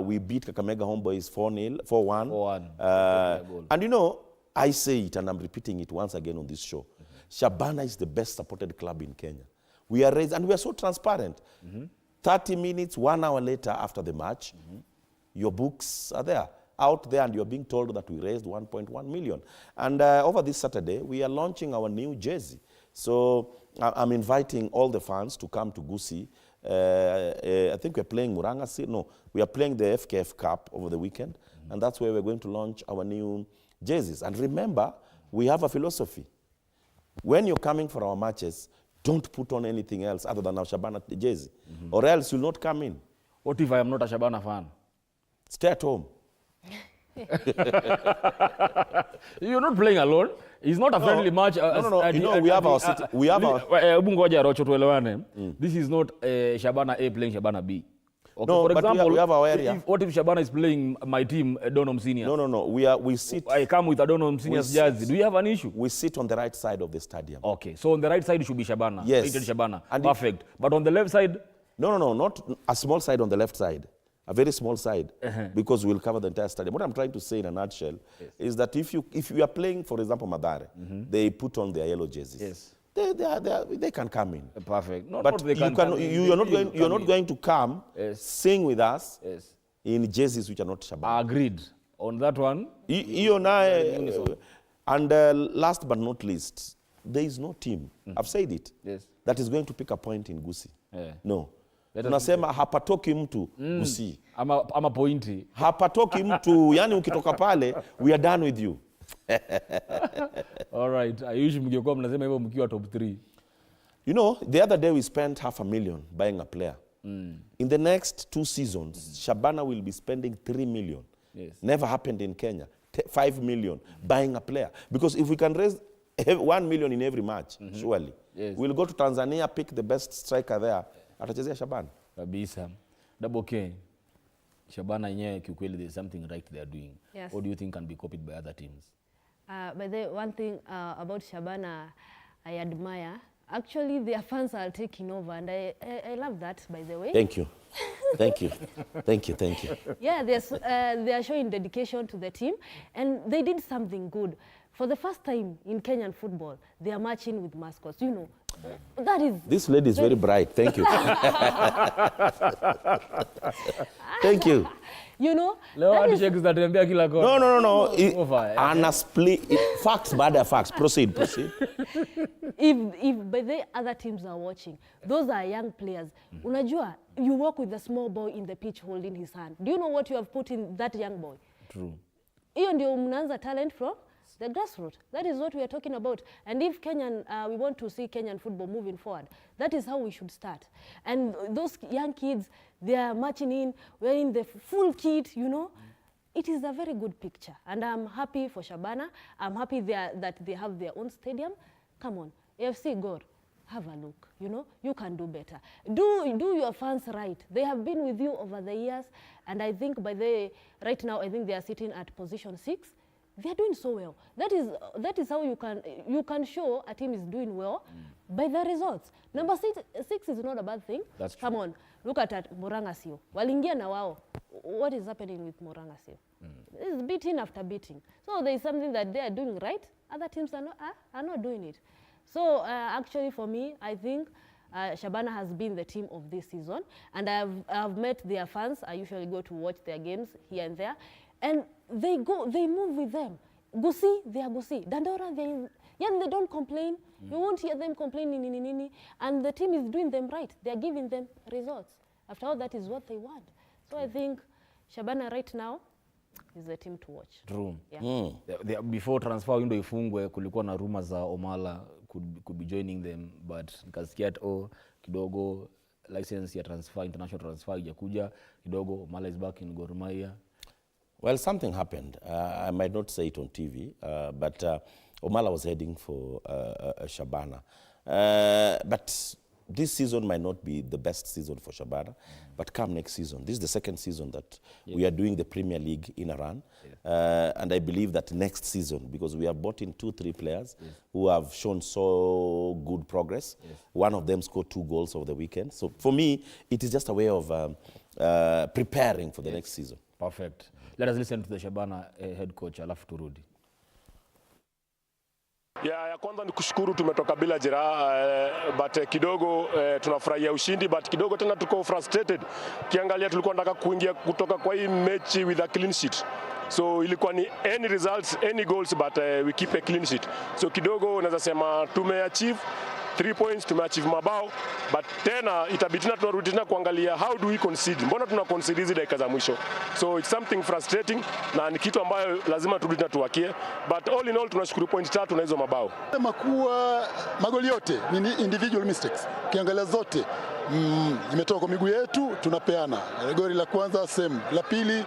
V: We beat Kakamega Homeboys 4-1. 4-1. And you know, I say it and I'm repeating it once again on this show. Shabana is the best supported club in Kenya. We are raised, and we are so transparent. 30 minutes, 1 hour later after the match, your books are there, out there, and you're being told that we raised 1.1 million. And over this Saturday, we are launching our new jersey. So I'm inviting all the fans to come to Gusii. I think we're playing Murang'a. No, we are playing the FKF Cup over the weekend, and that's where we're going to launch our new jerseys. And remember, we have a philosophy. When you're coming for our matches, don't put on anything else other than our Shabana jersey, or else you'll not come in.
U: What if I am not a Shabana fan?
V: Stay at home.
U: You're not playing alone. It's not a friendly match.
V: No. You know, we have our city.
U: This is not Shabana A playing Shabana B. Okay,
V: No,
U: for
V: but
U: example,
V: we have our area.
U: What if Shabana is playing my team, Donholm Seniors?
V: No. We sit.
U: I come with a Donholm Seniors jersey. Do you have an issue?
V: We sit on the right side of the stadium.
U: Okay, so on the right side it should be Shabana.
V: Yes.
U: Painted Shabana.
V: And
U: perfect. But on the left side?
V: No, not a small side on the left side. A very small side, because we'll cover the entire stadium. What I'm trying to say in a nutshell is that if you are playing, for example, Madare, they put on their yellow jerseys.
U: Yes.
V: They can come in.
U: Perfect.
V: But you're not going to come sing with us in jerseys which are not Shabana.
U: Agreed. On that one.
V: And last but not least, there is no team. I've said it.
U: Yes.
V: That is going to pick a point in Gusii.
U: Yeah.
V: No. Tunasema hapatoki mtu Gusii.
U: Ama pointi.
V: Hapatoki mtu, yani ukitoka pale, we are done with you.
U: All right. I usually mngekuwa mnasema hivyo mkiwa top 3.
V: You know, the other day we spent $500,000 buying a player. In the next 2 seasons, Shabana will be spending $3 million.
U: Yes.
V: Never happened in Kenya. $5 million buying a player. Because if we can raise $1 million in every match, surely, we'll go to Tanzania, pick the best striker there. Atachezea Shabana.
U: Kabisa. Double K. Shabana yenyewe kiukweli there's something right they are doing.
W: Yes.
U: What do you think can be copied by other teams?
W: But the one thing about Shabana I admire, actually their fans are taking over, and I love that, by the way.
V: Thank you. Thank you. Thank you. Thank you.
W: Yeah, they are showing dedication to the team, and they did something good. For the first time in Kenyan football, they are marching with mascots. You know, that is...
V: This lady is very bright. Thank you. Thank you.
W: You know,
V: No. Anna split facts, bad facts. Proceed.
W: If by the other teams are watching, those are young players. Unajua, you walk with a small boy in the pitch holding his hand. Do you know what you have put in that young boy?
U: True.
W: Hiyo ndio mnaanza talent from the grassroots. That is what we are talking about. And if we want to see Kenyan football moving forward, that is how we should start. And those young kids, they are marching in, wearing the full kit, you know. It is a very good picture. And I'm happy for Shabana. I'm happy that they have their own stadium. Come on, AFC God, have a look. You know, you can do better. Do your fans right. They have been with you over the years. And I think right now, I think they are sitting at position 6. They are doing so well. That is how you can show a team is doing well by the results. Number 6 is not a bad thing.
U: That's true.
W: Come on, look at Murang'a Seal. Walingia na wao. What is happening with Murang'a Seal? It's beating after beating. So there is something that they are doing right. Other teams are not doing it. So actually, for me, I think Shabana has been the team of this season, and I've met their fans. I usually go to watch their games here and there. And they move with them. Gusii, they are Gusii. Dandora, they don't complain. You won't hear them complaining. And the team is doing them right. They are giving them results. After all, that is what they want. So I think Shabana right now is the team to watch.
U: True.
W: Yeah.
U: Before transfer window ifungwe, kulikuwa na rumors za Omala could be joining them, but nikasikia kidogo license ya transfer, international transfer ijakuja kidogo. Omala is back in Gor Mahia.
V: Well, something happened. I might not say it on TV, but Omala was heading for Shabana. But this season might not be the best season for Shabana, but come next season. This is the second season that we are doing the Premier League in Iran. And I believe that next season, because we have bought in 2-3 players who have shown so good progress. One of them scored 2 goals over the weekend. So for me, it is just a way of preparing for the next season.
U: Perfect. Let us listen to the Shabana head coach, alafu turudi.
E: Ya kwanza ni kushukuru, tumetoka bila jeraha, but kidogo tunafurahia ushindi, but kidogo tena tuko frustrated. Kiangalia tulikuwa tunataka kuingia kutoka kwa hii mechi with a clean sheet. So ilikuwa ni any results, any goals, but we keep a clean sheet. So kidogo naweza sema tumeachieve 3 points, tumeachieve mabao, but tena itabidi tena tunarudi tena kuangalia how do we concede. Mbona tuna concede hizi dakika za mwisho? So it's something frustrating na ni kitu ambayo lazima turudi tena tuwakie, but all in all tunashukuru point 3 na hizo mabao.
G: Sema kuwa magoli yote ni individual mistakes. Kiangalia zote imetoka kwa miguu yetu, tunapeana. Goli la kwanza same, la pili,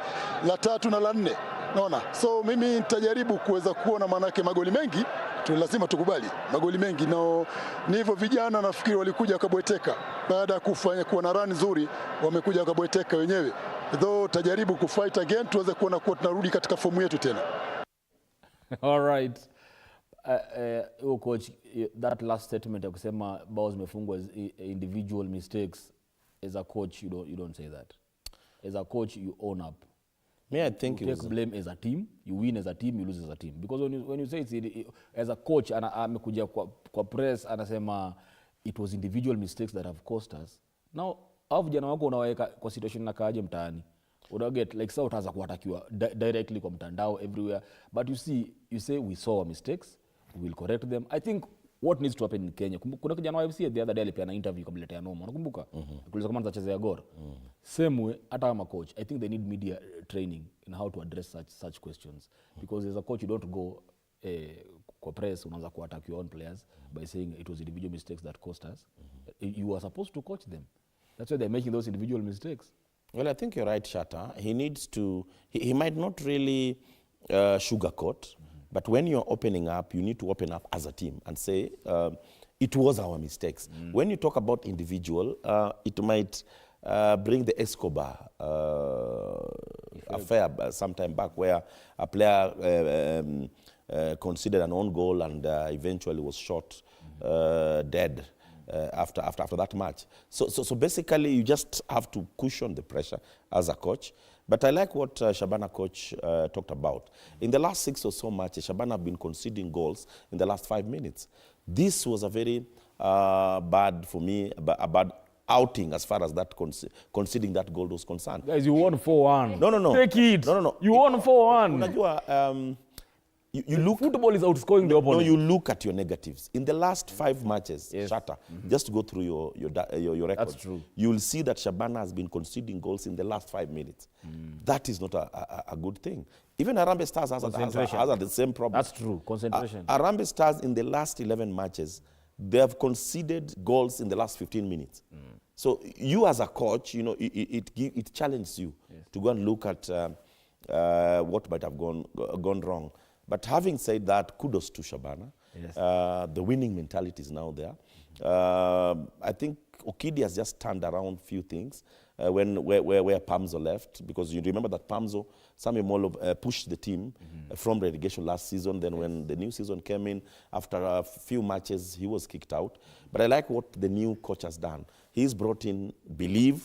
G: la 3 na la 4. Naona. So mimi nitajaribu kuweza kuona manake magoli mengi lazima tukubali magoli mengi, na ni hivyo vijana nafikiri walikuja wakabweteka baada ya kufanya kuwa na run nzuri, wamekuja wakabweteka wenyewe. Though tajaribu kufight again tuweze kuona kuwa tunarudi katika fomu yetu tena.
U: All right. Coach, that last statement ya kusema bao zimefungwa individual mistakes, as a coach you don't say that. As a coach you own up.
V: I think
U: you take blame as a team, you win as a team, you lose as a team. Because when you say it's, as a coach amekuja kwa press anasema it was individual mistakes that have cost us. Now au vijana wako unaweka kwa situation na kaaje mtaani, una get like sasa utaanza kuatakiwa directly kwa mtandao everywhere, but you say we saw our mistakes, we will correct them. I think what needs to happen in Kenya, kuna kijana wa FC the other day alipeana interview kabla ya noma, unakumbuka? Kuuliza kama anachezea Gor. Same way hata kama coach, I think they need media training in how to address such questions, because as a coach you don't go kwa press unaanza kuattack your own players by saying it was individual mistakes that cost us. You are supposed to coach them. That's why they're making those individual mistakes.
V: Well, I think you're right, Shatta. He needs to, he might not really sugarcoat, but when you're opening up, you need to open up as a team and say, it was our mistakes. When you talk about individual, it might bring the Escobar affair some time back, where a player considered an own goal and eventually was shot dead after that match. So basically, you just have to cushion the pressure as a coach. But I like what Shabana coach talked about. In the last 6 or so matches, Shabana have been conceding goals in the last 5 minutes. This was a very bad, for me, a bad outing as far as that conceding that goal was concerned.
U: Guys, you won 4-1.
V: No.
U: Take it.
V: No.
U: You won 4-1.
V: You look,
U: football is outscoring the opponent.
V: No, you look at your negatives. In the last 5 matches, Shatta, just go through your record.
U: That's true.
V: You will see that Shabana has been conceding goals in the last 5 minutes. That is not a good thing. Even Harambee Stars has the same problem.
U: That's true. Concentration.
V: Harambee Stars in the last 11 matches, they have conceded goals in the last 15 minutes. So you as a coach, you know, it challenges you to go and look at what might have gone wrong. But having said that, kudos to Shabana.
U: Yes.
V: The winning mentality is now there. I think Okidi has just turned around few things where Pamzo left, because you remember that Pamzo, Samuel Molo pushed the team from relegation last season. Then when the new season came in, after a few matches, he was kicked out. But I like what the new coach has done. He's brought in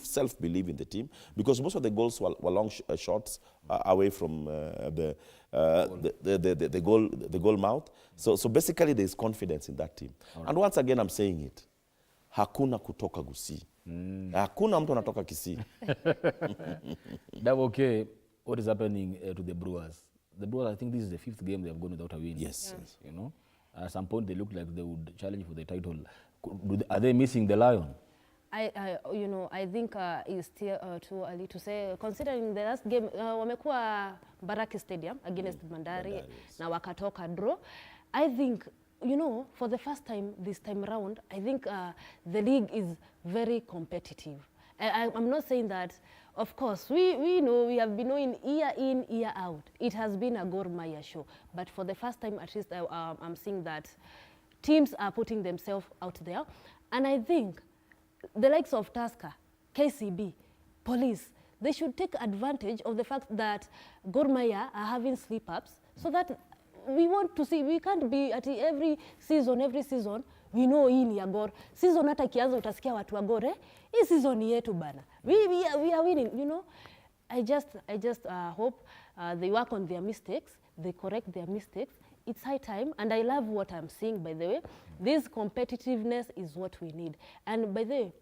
V: self-belief in the team, because most of the goals were long shots away from the goal mouth. So basically there is confidence in that team. Right. And once again I'm saying it, hakuna kutoka Gusii. Hakuna mtu anatoka Kisii.
U: Okay, what is happening to the Brewers? The Brewers, I think this is the 5th game they have gone without a win.
V: Yes.
U: You know, at some point they look like they would challenge for the title. Are they missing the Lion?
W: I think it's still too early to say, considering the last game wamekuwa Baraki Stadium against Bandari na wakatoka draw. I think, for the first time this time around, I think the league is very competitive. I'm not saying that, of course, we know, we have been knowing year in, year out. It has been a Gor Mahia show. But for the first time, at least I'm seeing that teams are putting themselves out there. And I think the likes of Tusker, KCB, Police, they should take advantage of the fact that Gor Mahia are having slip-ups, so that we want to see, we can't be at every season, we know hii ni ya Gor. Season hata kianza utasikia watu wa Gor, hii season ni yetu bana. We are winning, I just hope they work on their mistakes, they correct their mistakes. It's high time, and I love what I'm seeing, by the way. This competitiveness is what we need. And by the way,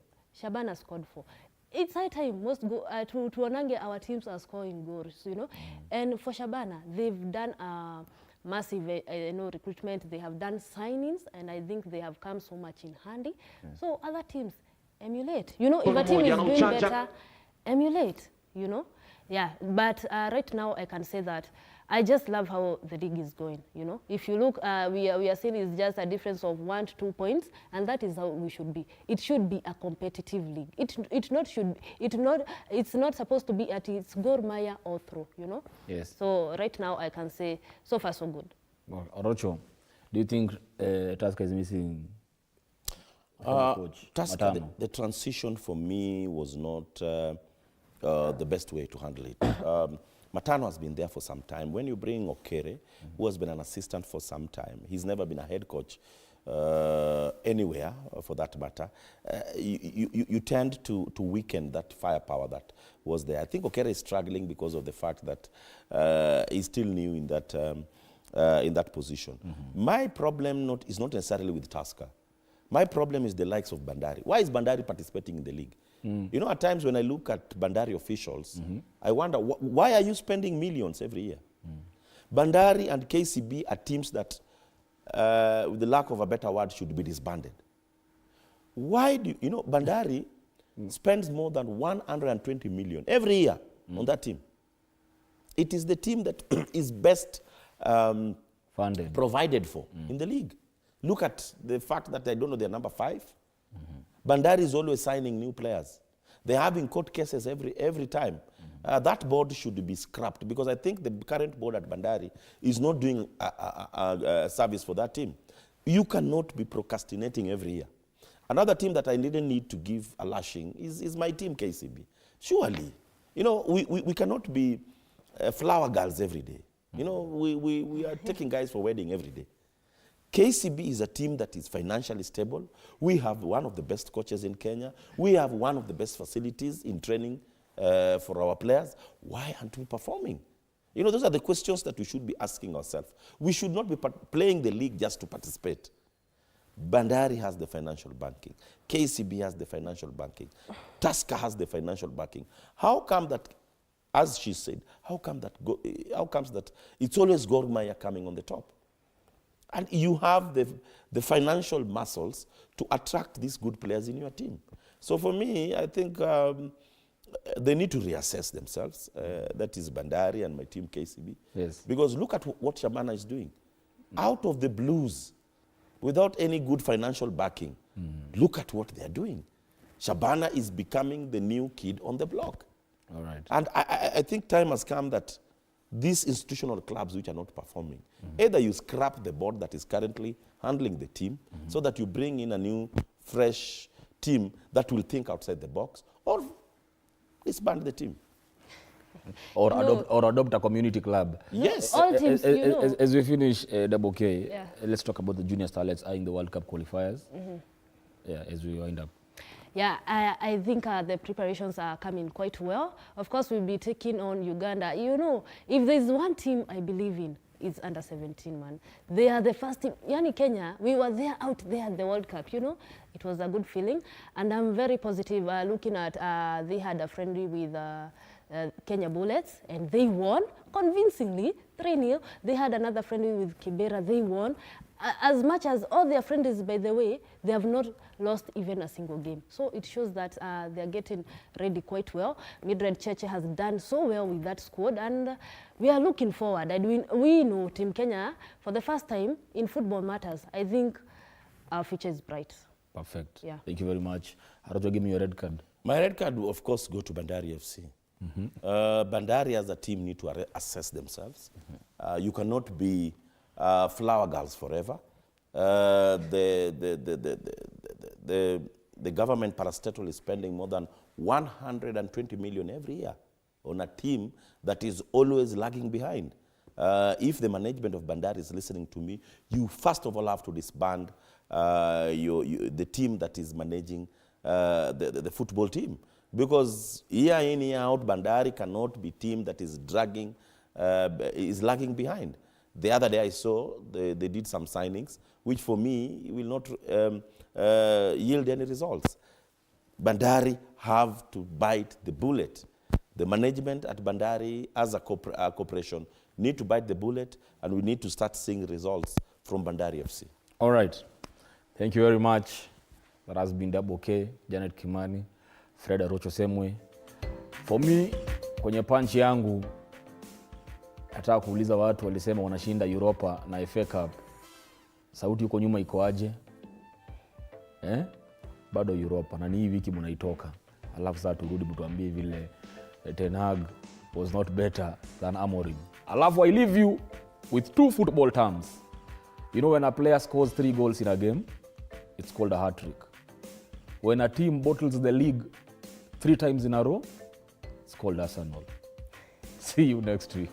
W: Shabana scored 4. It's high time most go to Onange, our teams are scoring goals, And for Shabana, they've done massive recruitment, they have done signings, and I think they have come so much in handy. So other teams emulate. If a team is doing better, emulate, Yeah, but right now I can say that I just love how the league is going, If you look, we are seeing it's just a difference of 1 to 2 points, and that is how we should be. It should be a competitive league. It's not supposed to be at its Gor Mahia or throw,
U: Yes.
W: So right now I can say, so far so good.
U: Well, Orocho, Do you think Tusker is missing coach?
V: Tusker, the transition for me was not the best way to handle it. Matano has been there for some time. When you bring Okere, who has been an assistant for some time, he's never been a head coach anywhere, for that matter, you tend to weaken that firepower that was there. I think Okere is struggling because of the fact that he's still new in that position. My problem is not necessarily with Tusker. My problem is the likes of Bandari. Why is Bandari participating in the league? You know, at times when I look at Bandari officials, I wonder, why are you spending millions every year? Bandari and KCB are teams that, with the lack of a better word, should be disbanded. Why do you know, Bandari spends more than 120 million every year on that team. It is the team that is best
U: funded,
V: provided for in the league. Look at the fact that I don't know they're number 5. Bandari is always signing new players. They're having court cases every time. That board should be scrapped because I think the current board at Bandari is not doing a service for that team. You cannot be procrastinating every year. Another team that I didn't need to give a lashing is my team, KCB. Surely, you know, we cannot be flower girls every day. You know, we are taking guys for wedding every day. KCB is a team that is financially stable. We have one of the best coaches in Kenya. We have one of the best facilities in training for our players. Why aren't we performing? You know, those are the questions that we should be asking ourselves. We should not be playing the league just to participate. Bandari has the financial backing. KCB has the financial backing. Tusker has the financial backing. How come that, as she said, how comes that it's always Gor Mahia coming on the top? And you have the financial muscles to attract these good players in your team. So for me, I think they need to reassess themselves. That is Bandari and my team KCB.
U: Yes.
V: Because look at what Shabana is doing. Out of the blues, without any good financial backing, look at what they're doing. Shabana is becoming the new kid on the block.
U: All right.
V: And I think time has come that these institutional clubs which are not performing, either you scrap the board that is currently handling the team so that you bring in a new, fresh team that will think outside the box, or disband the team.
U: Or adopt a community club.
V: Yes.
W: All teams,
U: as we finish Double K, let's talk about the junior starlets in the World Cup qualifiers. Yeah, as we wind up.
W: Yeah, I think the preparations are coming quite well. Of course, we'll be taking on Uganda. You know, if there's one team I believe in, it's under 17, man. They are the first team. Yani Kenya, we were there out there at the World Cup, you know. It was a good feeling. And I'm very positive looking at, they had a friendly with Kenya Bullets, and they won convincingly, 3-0. They had another friendly with Kibera, they won. As much as all their friendlies, by the way, they have not lost even a single game. So it shows that they're getting ready quite well. Mildred Cheche has done so well with that squad, and we are looking forward. And we know Team Kenya, for the first time in football matters, I think our future is bright.
U: Perfect.
W: Yeah.
U: Thank you very much. Arato, give me your red card.
V: My red card will, of course, go to Bandari FC. Bandari as a team need to assess themselves. You cannot be flower girls forever. The government parastatal is spending more than 120 million every year on a team that is always lagging behind. If the management of Bandari is listening to me, you first of all have to disband the team that is managing the football team. Because year in, year out, Bandari cannot be a team that is dragging, is lagging behind. The other day I saw they did some signings, which for me will not yield any results. Bandari have to bite the bullet. The management at Bandari as a corporation need to bite the bullet, and we need to start seeing results from Bandari FC.
U: All right. Thank you very much. That has been Double K, Janet Kimani, Fred Arocho Semwe. For me, kwenye punch yangu, nataka kuuliza watu walisema wanashinda Europa na FA Cup. Sauti yuko nyuma iko aje? Bado Europa na ni hii wiki mnaitoka. Alafu sasa turudi mtuambie vile Ten Hag was not better than Amorim. Alafu I leave you with 2 football terms. You know, when a player scores 3 goals in a game, it's called a hat-trick. When a team bottles the league 3 times in a row, it's called Arsenal. See you next week.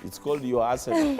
V: It's called your Arsenal.